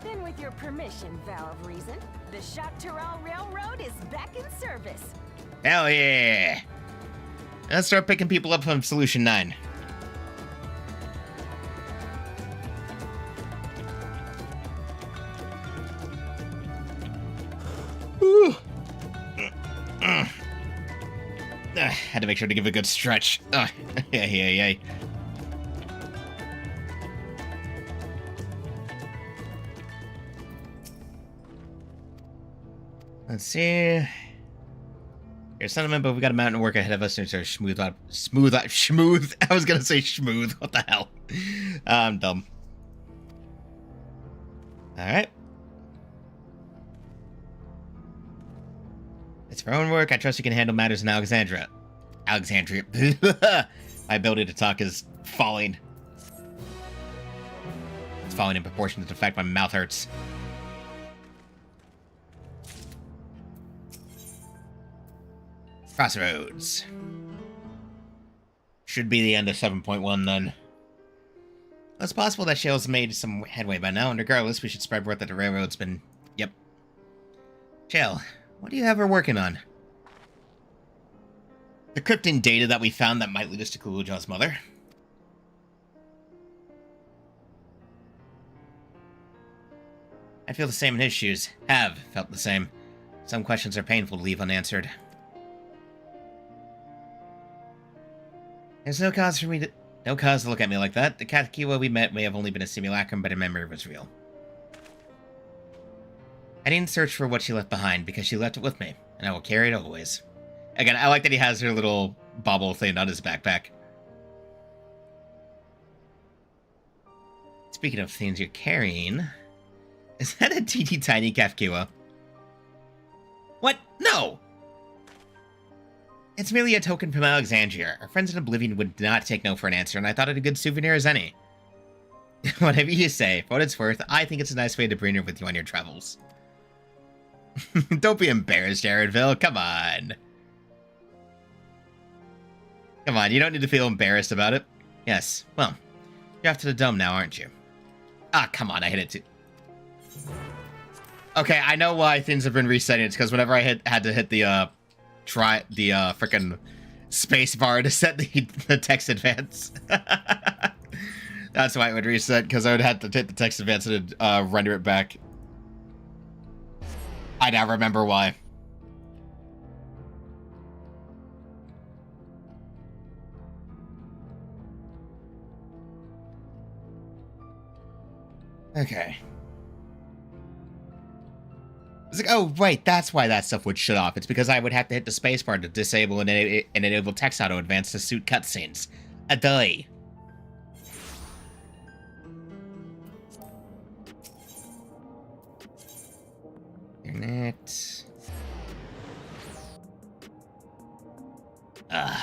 Then with your permission, Vow of Reason, the Shop-Tural Railroad is back in service. Hell yeah! Let's start picking people up from Solution 9. Had to make sure to give it a good stretch. Yeah. Let's see. Here's sentiment, but we got a mountain work ahead of us. There's our smooth. I was gonna say smooth. What the hell? I'm dumb. Alright. It's for our own work. I trust you can handle matters in Alexandria. My ability to talk is falling. It's falling in proportion to the fact my mouth hurts. Crossroads. Should be the end of 7.1 then. It's possible that Shale's made some headway by now, and regardless, we should spread word that the railroad's been... Yep. Shale, what do you have her working on? Decrypting data that we found that might lead us to Kuluja's mother. I feel the same in his shoes. Have felt the same. Some questions are painful to leave unanswered. There's no cause to look at me like that. The Katekiwa we met may have only been a simulacrum, but her memory was real. I didn't search for what she left behind, because she left it with me, and I will carry it always. Again, I like that he has her little bauble thing on his backpack. Speaking of things you're carrying, is that a teeny tiny Katekiwa? What? No! It's merely a token from Alexandria. Our friends in Oblivion would not take no for an answer, and I thought it a good souvenir as any. Whatever you say, for what it's worth, I think it's a nice way to bring her with you on your travels. Don't be embarrassed, Jaredville. Come on. Come on, you don't need to feel embarrassed about it. Yes, well, you're off to the dome now, aren't you? Ah, come on, I hit it too. Okay, I know why things have been resetting. It's because whenever I had to hit the, frickin' space bar to set the text advance. That's why it would reset, because I would have to hit the text advance and render it back. I now remember why. Okay. It's like, oh, right, that's why that stuff would shut off. It's because I would have to hit the spacebar to disable and enable text auto advance to suit cutscenes. A day. Internet. Yeah.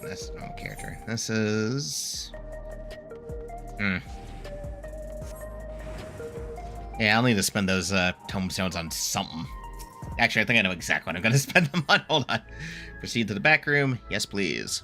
That's no character. This is... Yeah, I'll need to spend those tombstones on something. Actually, I think I know exactly what I'm going to spend them on. Hold on. Proceed to the back room. Yes, please.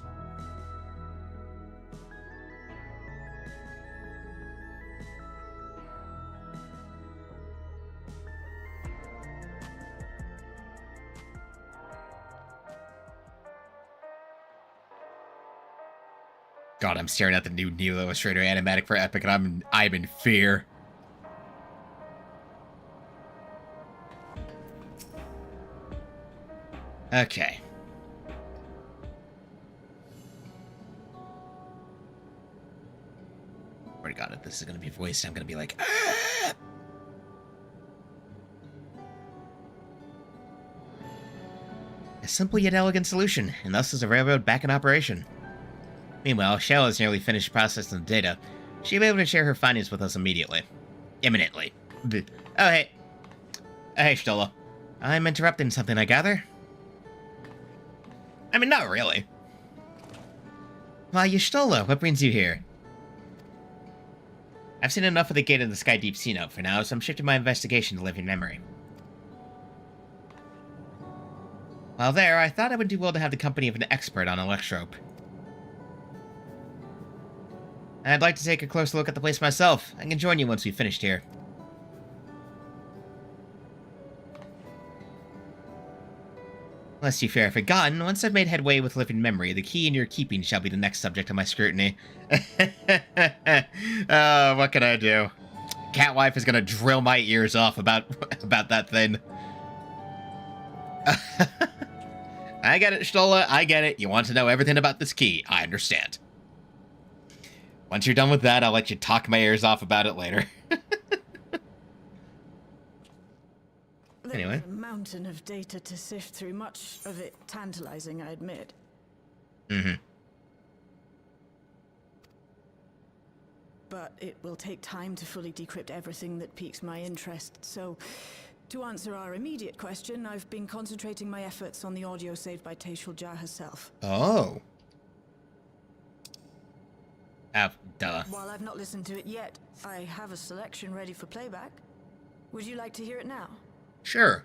God, I'm staring at the new Neo Illustrator animatic for Epic, and I'm in fear. Okay. Already got it. This is gonna be voiced. I'm gonna be like, ah! A simple yet elegant solution, and thus is a railroad back in operation. Meanwhile, Shell has nearly finished processing the data. She'll be able to share her findings with us immediately. Imminently. Oh, hey. Hey, Stola. I'm interrupting something, I gather? I mean, not really. Why, you Stola, what brings you here? I've seen enough of the Gate of the Sky Deep Sea note for now, so I'm shifting my investigation to living memory. While there, I thought I would do well to have the company of an expert on Electrope. I'd like to take a closer look at the place myself. I can join you once we've finished here. Lest you fear I've forgotten, once I've made headway with living memory, the key in your keeping shall be the next subject of my scrutiny. Oh, what can I do? Catwife is gonna drill my ears off about that thing. I get it, Stola, I get it. You want to know everything about this key. I understand. Once you're done with that, I'll let you talk my ears off about it later. Anyway. There's a mountain of data to sift through, much of it tantalizing, I admit. Mm-hmm. But it will take time to fully decrypt everything that piques my interest, so to answer our immediate question, I've been concentrating my efforts on the audio saved by Teishalja herself. Oh. Duh. While I've not listened to it yet, I have a selection ready for playback. Would you like to hear it now? Sure.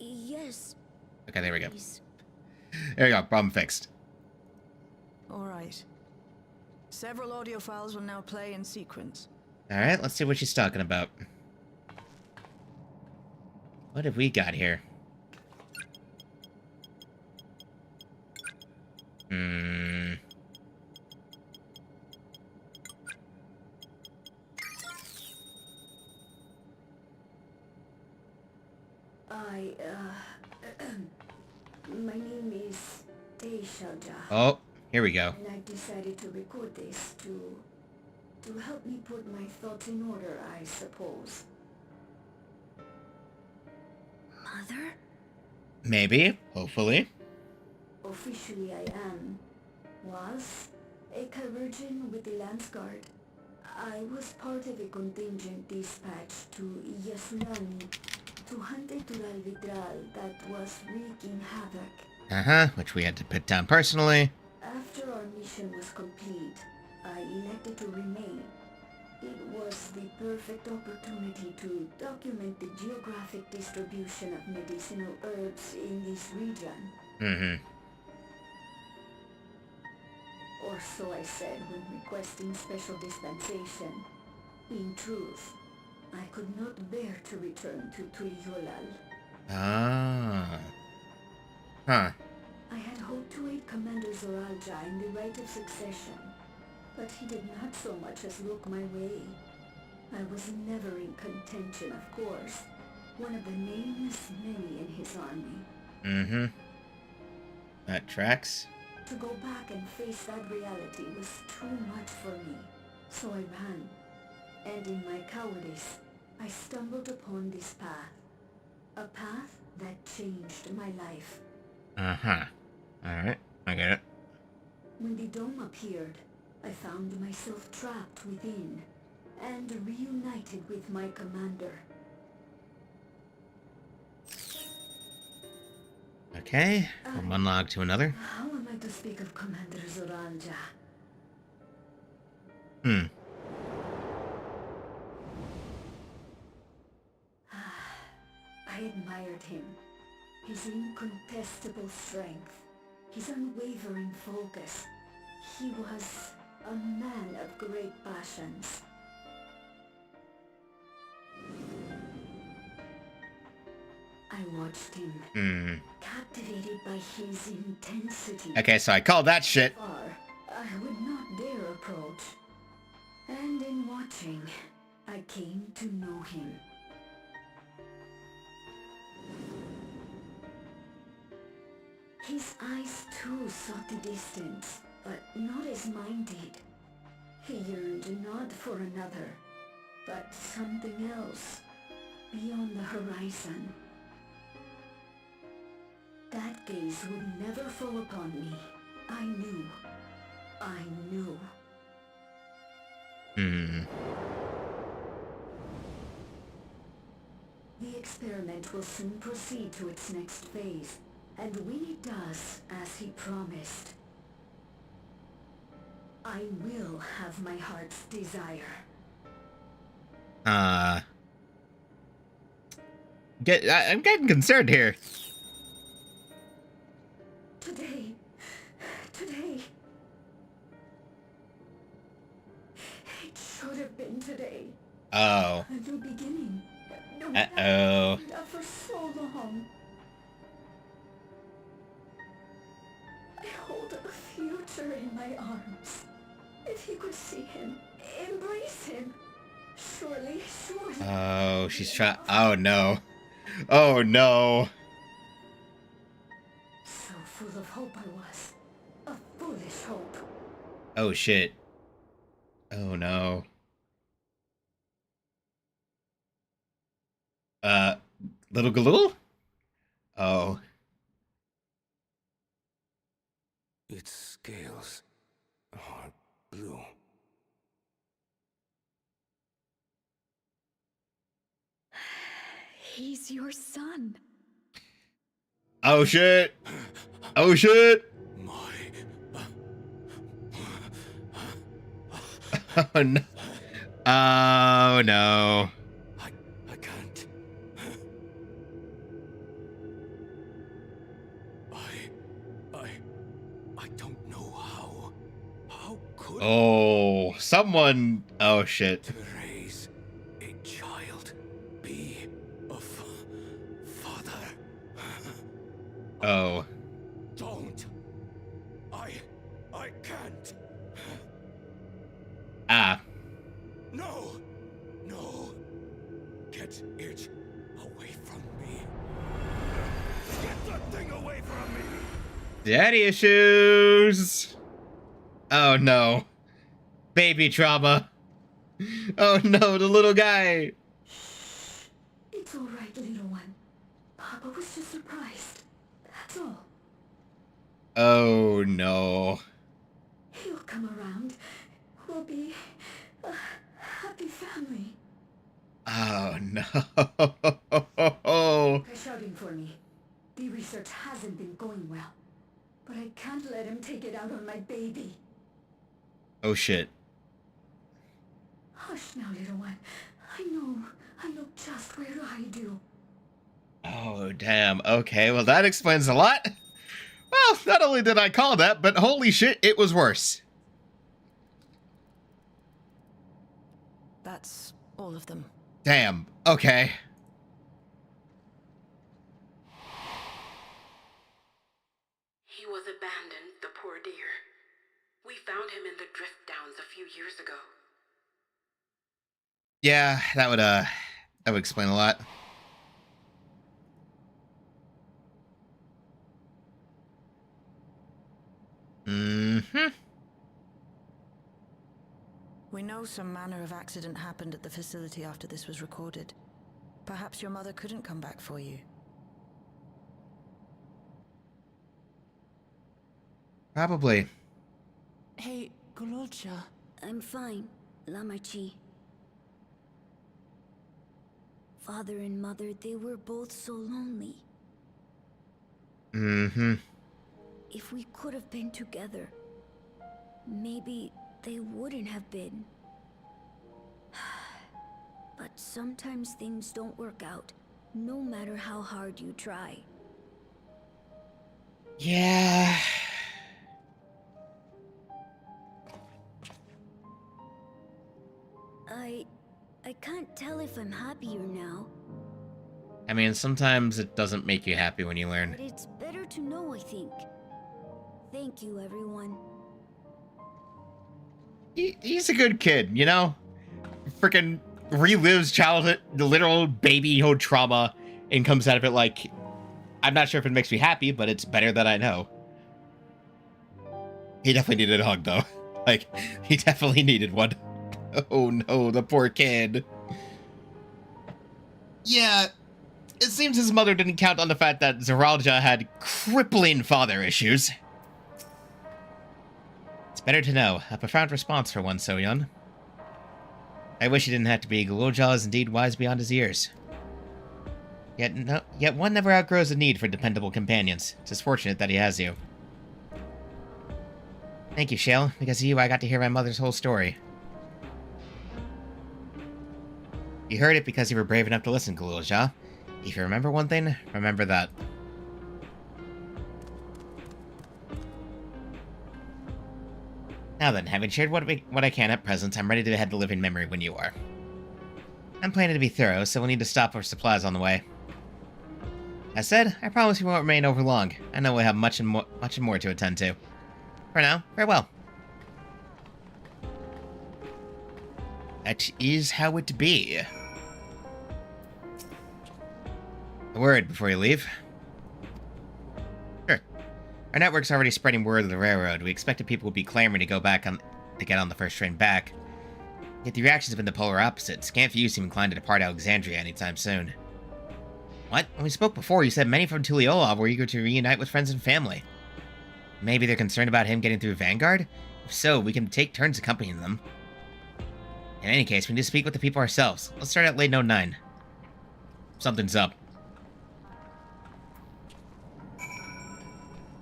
Yes. Okay, there we go. Please. There we go, problem fixed. All right. Several audio files will now play in sequence. Alright, let's see what she's talking about. What have we got here? My name is Teishalja. Oh, here we go. And I decided to record this to help me put my thoughts in order, I suppose. Mother? Maybe, hopefully. Officially I was a Virgin with the Lance Guard. I was part of a contingent dispatched to Yasulani to hunt a Tural Vitral that was wreaking havoc. Which we had to put down personally. After our mission was complete, I elected to remain. It was the perfect opportunity to document the geographic distribution of medicinal herbs in this region. Or so I said when requesting special dispensation. In truth, I could not bear to return to Tuliolal. Huh. I had hoped to aid Commander Zoralja in the right of succession, but he did not so much as look my way. I was never in contention, of course. One of the nameless many in his army. That tracks. To go back and face that reality was too much for me, so I ran. And in my cowardice, I stumbled upon this path. A path that changed my life. Alright, I get it. When the dome appeared, I found myself trapped within, and reunited with my commander. Okay, from one log to another. How am I to speak of Commander Zoralja? I admired him. His incontestable strength. His unwavering focus. He was a man of great passions. I watched him, captivated by his intensity. Okay, so I called that shit. Far, I would not dare approach. And in watching, I came to know him. His eyes too sought the distance, but not as mine did. He yearned not for another, but something else, beyond the horizon. That gaze would never fall upon me. I knew. The experiment will soon proceed to its next phase, and when it does, as he promised, I will have my heart's desire. I'm getting concerned here. Today. It should have been today. Oh. A new beginning. No Uh-oh. For so long. I hold a future in my arms. If you could see him, embrace him. Surely. Oh, she's trying. Oh no. Oh no. So full of hope I was. A foolish hope. Oh shit. Oh no. Little Galul? Oh. Its scales are blue. He's your son. Oh shit. Oh shit. Oh no. Oh no. I can't. I don't know how. How could Oh, someone. Oh shit. to raise a child be a father? Oh. Don't. I can't. Ah. No. Get it away from me. Get that thing away from me. Daddy issues. Oh no. Baby trauma. Oh no, the little guy. It's all right, little one. Papa was just surprised. That's all. Oh no. He'll come around. We'll be a happy family. Oh no. They're shouting for me. The research hasn't been going well. But I can't let him take it out on my baby. Oh shit. Hush now, little one. I know just where to hide you. Oh damn. Okay, well that explains a lot. Well, not only did I call that, but holy shit, it was worse. That's all of them. Damn. Okay. He was abandoned, the poor dear. We found him in the drift downs a few years ago. Yeah, that would explain a lot. Mm-hmm. We know some manner of accident happened at the facility after this was recorded. Perhaps your mother couldn't come back for you. Probably. Hey, Gololcha. I'm fine, Lamarchi. Father and mother, they were both so lonely. Mm-hmm. If we could have been together, maybe they wouldn't have been. But sometimes things don't work out, no matter how hard you try. Yeah. I can't tell if I'm happier now. I mean, sometimes it doesn't make you happy when you learn. But it's better to know, I think. Thank you, everyone. He's a good kid, you know? Freaking relives childhood, the literal babyhood trauma, and comes out of it like, I'm not sure if it makes me happy, but it's better that I know. He definitely needed a hug, though. Like, he definitely needed one. Oh no, the poor kid. Yeah, it seems his mother didn't count on the fact that Zeralja had crippling father issues. It's better to know. A profound response for one so young. I wish he didn't have to be. Gololja is indeed wise beyond his years. Yet one never outgrows the need for dependable companions. It's just fortunate that he has you. Thank you, Shale. Because of you, I got to hear my mother's whole story. You heard it because you were brave enough to listen, Gololja. If you remember one thing, remember that. Now then, having shared what I can at present, I'm ready to head to living memory when you are. I'm planning to be thorough, so we'll need to stop for supplies on the way. As said, I promise we won't remain over long. I know we'll have much and more to attend to. For now, farewell. That is how it be. A word before you leave. Sure. Our network's already spreading word of the railroad. We expected people would be clamoring to get on the first train back. Yet the reactions have been the polar opposite. Scant few seem inclined to depart Alexandria anytime soon. What? When we spoke before, you said many from Tuliolov were eager to reunite with friends and family. Maybe they're concerned about him getting through Vanguard? If so, we can take turns accompanying them. In any case, we need to speak with the people ourselves. Let's start at late 09. Something's up.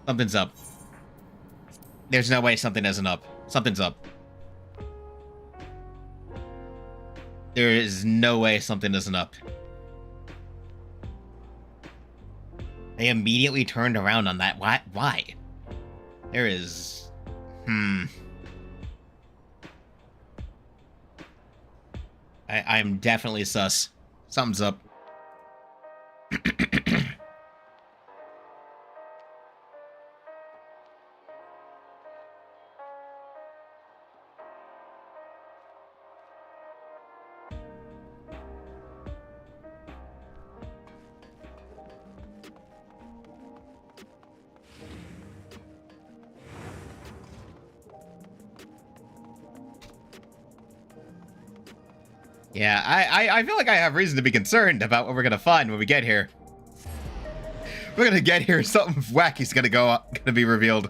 Something's up. There's no way something isn't up. Something's up. There is no way something isn't up. They immediately turned around on that. Why? There is... I'm definitely sus. Something's up. Yeah, I feel like I have reason to be concerned about what we're gonna find when we get here. We're gonna get here, something wacky's gonna be revealed.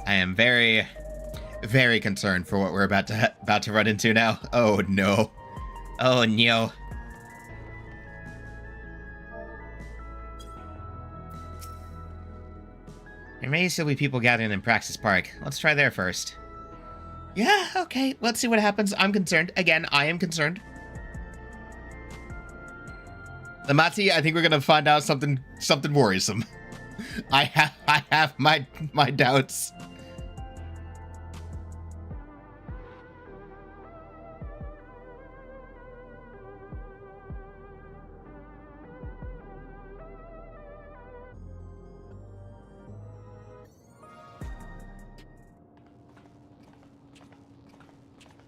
I am very, very concerned for what we're about to run into now. Oh no. Oh no. There may still be people gathering in Praxis Park. Let's try there first. Yeah, okay. Let's see what happens. I'm concerned. Again, I am concerned. Lamati, I think we're gonna find out something worrisome. I have my doubts.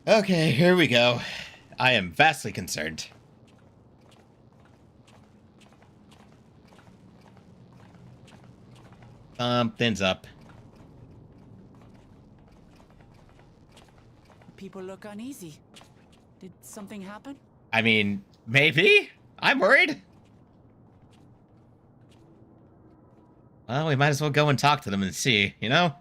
Okay, here we go. I am vastly concerned. Something's up. People look uneasy. Did something happen? I mean, maybe? I'm worried. Well, we might as well go and talk to them and see, you know?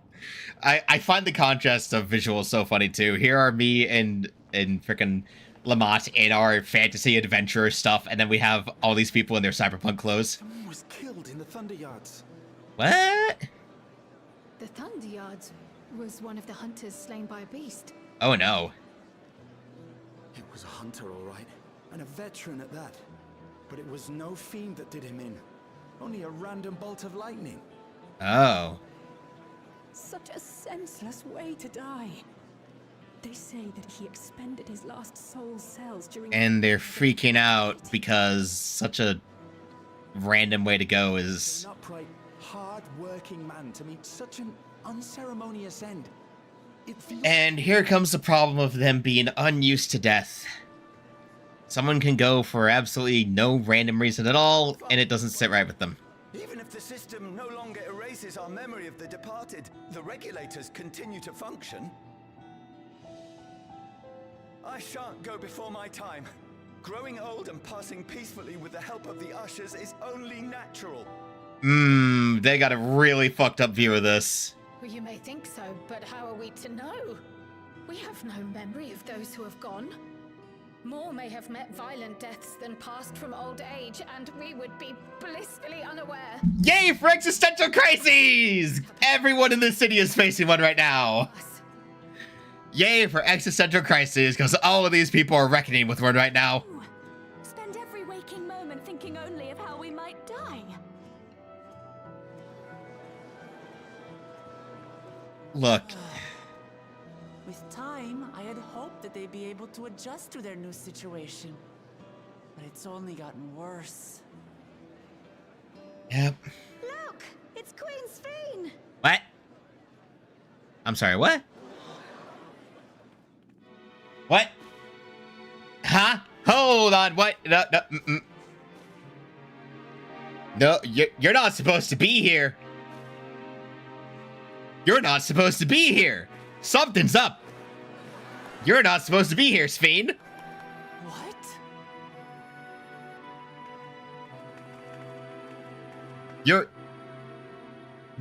I find the contrast of visuals so funny too. Here are me and frickin' Lamont in our fantasy adventure stuff, and then we have all these people in their cyberpunk clothes. Someone was killed in the Thunder Yards. What? The Thunder Yards was one of the hunters slain by a beast. Oh no. It was a hunter, all right, and a veteran at that. But it was no fiend that did him in. Only a random bolt of lightning. Oh. Such a senseless way to die. They say that he expended his last soul cells during... And they're freaking out because such a random way to go is... An upright, hard-working man to meet such an unceremonious end. And here comes the problem of them being unused to death. Someone can go for absolutely no random reason at all, and it doesn't sit right with them. Even if the system no longer erases our memory of the departed, the regulators continue to function. I shan't go before my time. Growing old and passing peacefully with the help of the ushers is only natural. They got a really fucked up view of this. Well, you may think so, but how are we to know? We have no memory of those who have gone. More may have met violent deaths than passed from old age, and we would be blissfully unaware. Yay for existential crises! Everyone in this city is facing one right now. Yay for existential crises, because all of these people are reckoning with one right now. Spend every waking moment thinking only of how we might die. Look. With time, I had hoped that they'd be able to adjust to their new situation. But it's only gotten worse. Yep. Look! It's Queen Sphene! What? I'm sorry, what? What? Huh? Hold on, what? No, no, No, you're not supposed to be here. You're not supposed to be here. Something's up. You're not supposed to be here, Sphene. What?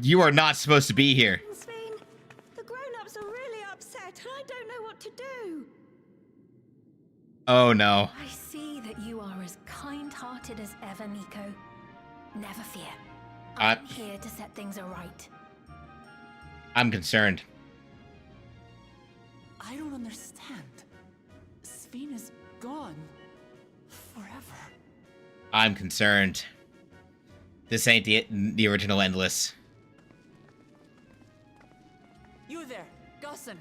You are not supposed to be here. Sphene, the grown-ups are really upset, and I don't know what to do. Oh no. I see that you are as kind-hearted as ever, Nico. Never fear. I'm here to set things aright. I'm concerned. I don't understand. Sphene is gone. Forever. I'm concerned. This ain't the original Endless. You there, Gussin.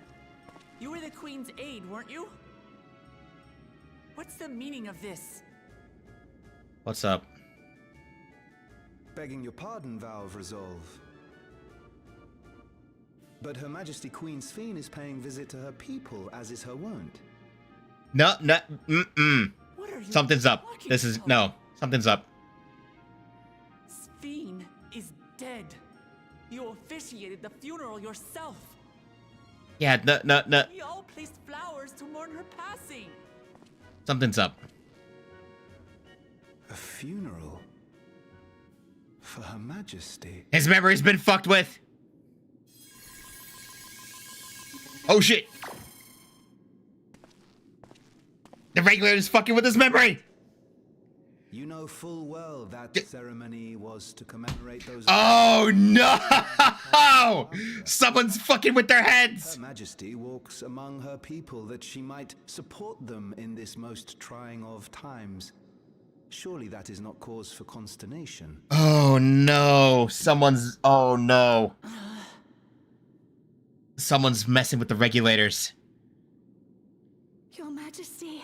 You were the Queen's aide, weren't you? What's the meaning of this? What's up? Begging your pardon, Vow of Resolve. But Her Majesty Queen Sphene is paying visit to her people, as is her wont. No, What are you Something's up. talking This is about? no. Something's up. Sphene is dead. You officiated the funeral yourself. Yeah, no. We all placed flowers to mourn her passing. Something's up. A funeral? For Her Majesty? His memory's been fucked with. Oh shit. The regulator's fucking with his memory. You know full well that ceremony was to commemorate those... Oh no! Someone's fucking with their heads! Her Majesty walks among her people that she might support them in this most trying of times. Surely that is not cause for consternation. Oh no! Oh no! Someone's messing with the regulators. Your Majesty,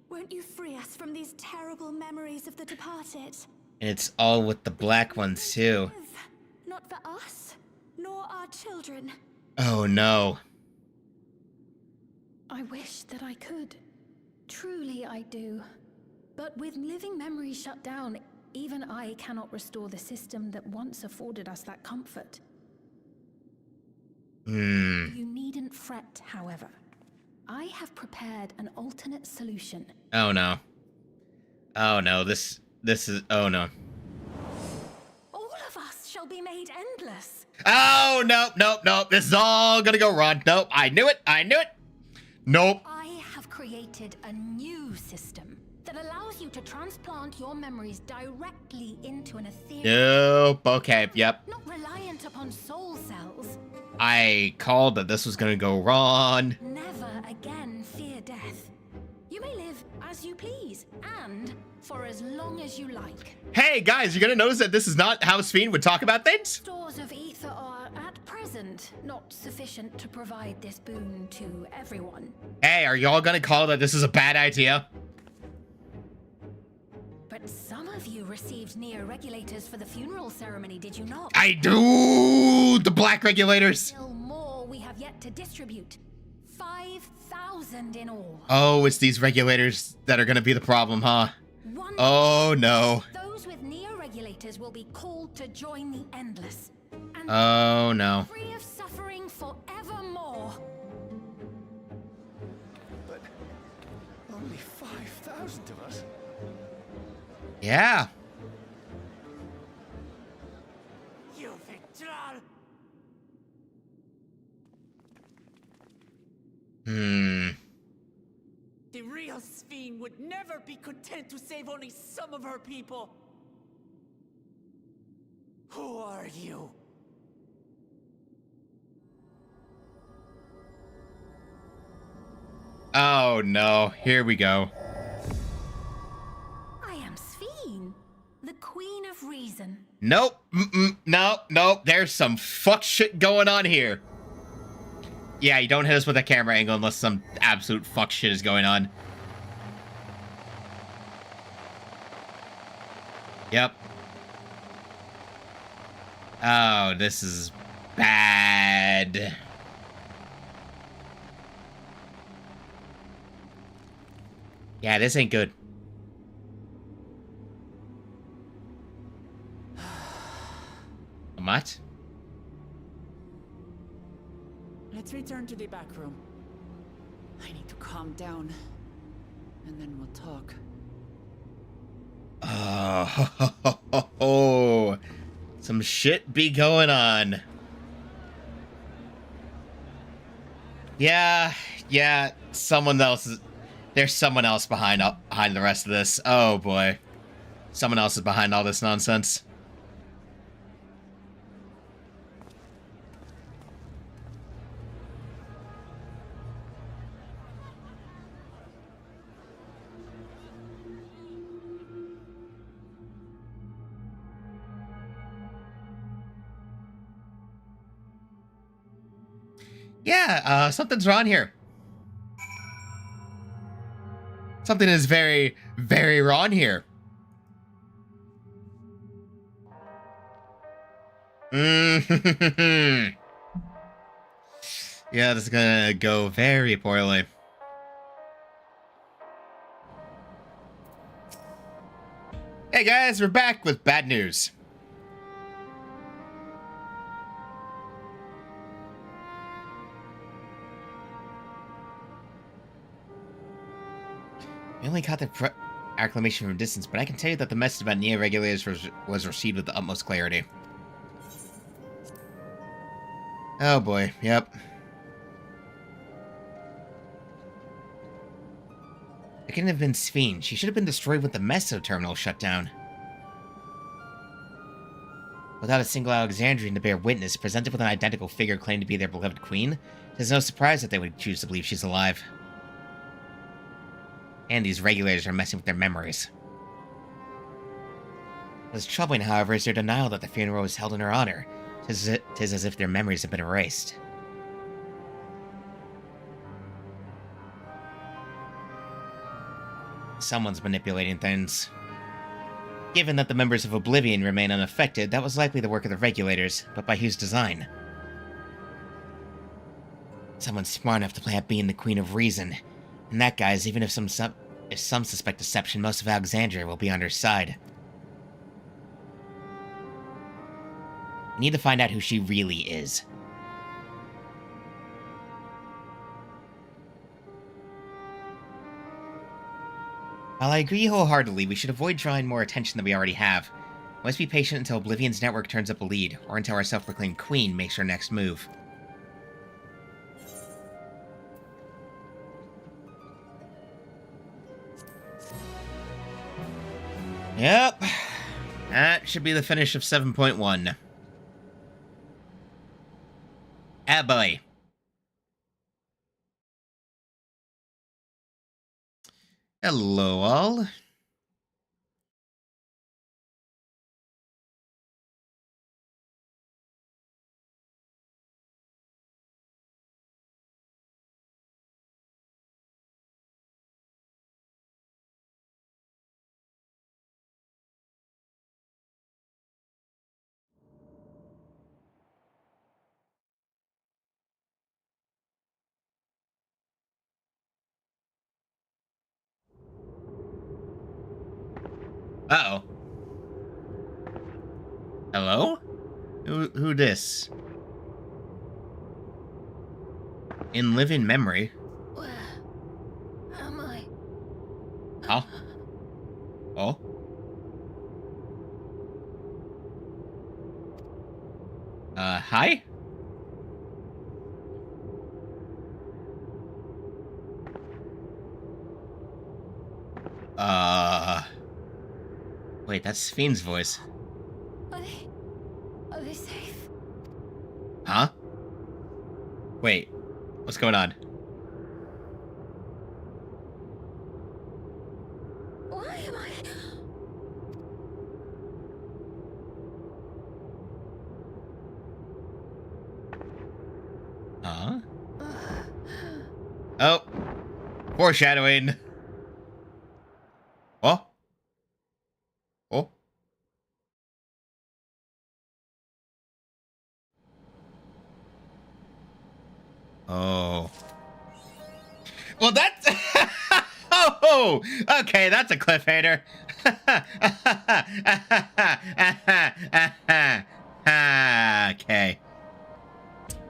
won't you free us from these terrible memories of the departed? And it's all with the black ones too. Not for us, nor our children. Oh no. I wish that I could. Truly I do. But with living memories shut down, even I cannot restore the system that once afforded us that comfort. You needn't fret, however. I have prepared an alternate solution. Oh no. Oh no, this is, oh no. All of us shall be made endless. Oh, nope. This is all gonna go wrong. Nope, I knew it. Nope. I have created a new system that allows you to transplant your memories directly into an ethereal... Nope, okay, yep. Not reliant upon soul cells. I called that this was gonna go wrong. Never again fear death. You may live as you please, and for as long as you like. Hey guys, you're gonna notice that this is not how Sphene would talk about things? Stores of ether are, at present, not sufficient to provide this boon to everyone. Hey, are y'all gonna call that this is a bad idea? But some of you received neo-regulators for the funeral ceremony, did you not? I do! The black regulators! Still more we have yet to distribute. 5,000 in all. Oh, it's these regulators that are gonna be the problem, huh? Oh no. Those with neo-regulators will be called to join the Endless. And Oh no. free of suffering forevermore. But only 5,000 of us. Yeah. You Victral! The real Sphene would never be content to save only some of her people. Who are you? Oh no, here we go. I am Sphene, the Queen of Reason. Nope, nope, there's some fuck shit going on here. Yeah, you don't hit us with a camera angle unless some absolute fuck shit is going on. Yep. Oh, this is bad. Yeah, this ain't good. What? Let's return to the back room. I need to calm down, and then we'll talk. Oh, some shit be going on. Yeah, someone else is... There's someone else behind the rest of this. Oh, boy. Someone else is behind all this nonsense. Yeah, something's wrong here. Something is very, very wrong here. Yeah, this is gonna go very poorly. Hey guys, we're back with bad news. We only caught the acclamation from a distance, but I can tell you that the message about Neo regulators was received with the utmost clarity. Oh boy, yep. It couldn't have been Sphene. She should have been destroyed with the Meso terminal shut down. Without a single Alexandrian to bear witness, presented with an identical figure claiming to be their beloved queen, it is no surprise that they would choose to believe she's alive. And these regulators are messing with their memories. What's troubling, however, is their denial that the funeral was held in her honor. Tis as if their memories have been erased. Someone's manipulating things. Given that the members of Oblivion remain unaffected, that was likely the work of the regulators, but by whose design? Someone smart enough to plant being the Queen of Reason. And that, guys, even if some suspect deception, most of Alexandria will be on her side. We need to find out who she really is. While I agree wholeheartedly, we should avoid drawing more attention than we already have. We must be patient until Oblivion's network turns up a lead, or until our self-proclaimed queen makes her next move. Yep. That should be the finish of 7.1. Ah, boy. Hello, all. Uh-oh. Hello? Who this? In living memory. Where am I? Huh? Oh? Hi? Wait, that's Sphene's voice. Are they safe? Huh? Wait, what's going on? Why am I... Huh? Oh. Foreshadowing. Oh. Oh. Oh. Well, that's... oh, okay, that's a cliffhanger. Okay.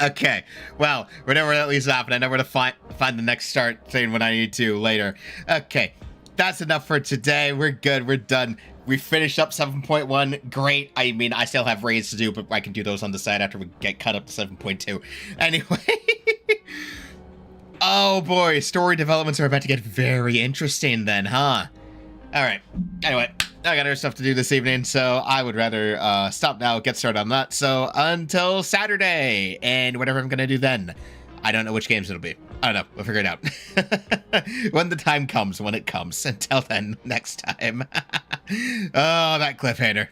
Okay, well, whenever that leaves off, and I know where to find the next start thing when I need to later. Okay, that's enough for today. We're good. We're done. We finished up 7.1. Great. I mean, I still have raids to do, but I can do those on the side after we get cut up to 7.2. Anyway. Oh boy, story developments are about to get very interesting then, huh? Alright, anyway, I got other stuff to do this evening, so I would rather stop now, get started on that. So until Saturday, and whatever I'm gonna do then. I don't know which games it'll be. I don't know, we'll figure it out. When the time comes, when it comes. Until then, next time. Oh, that cliffhanger.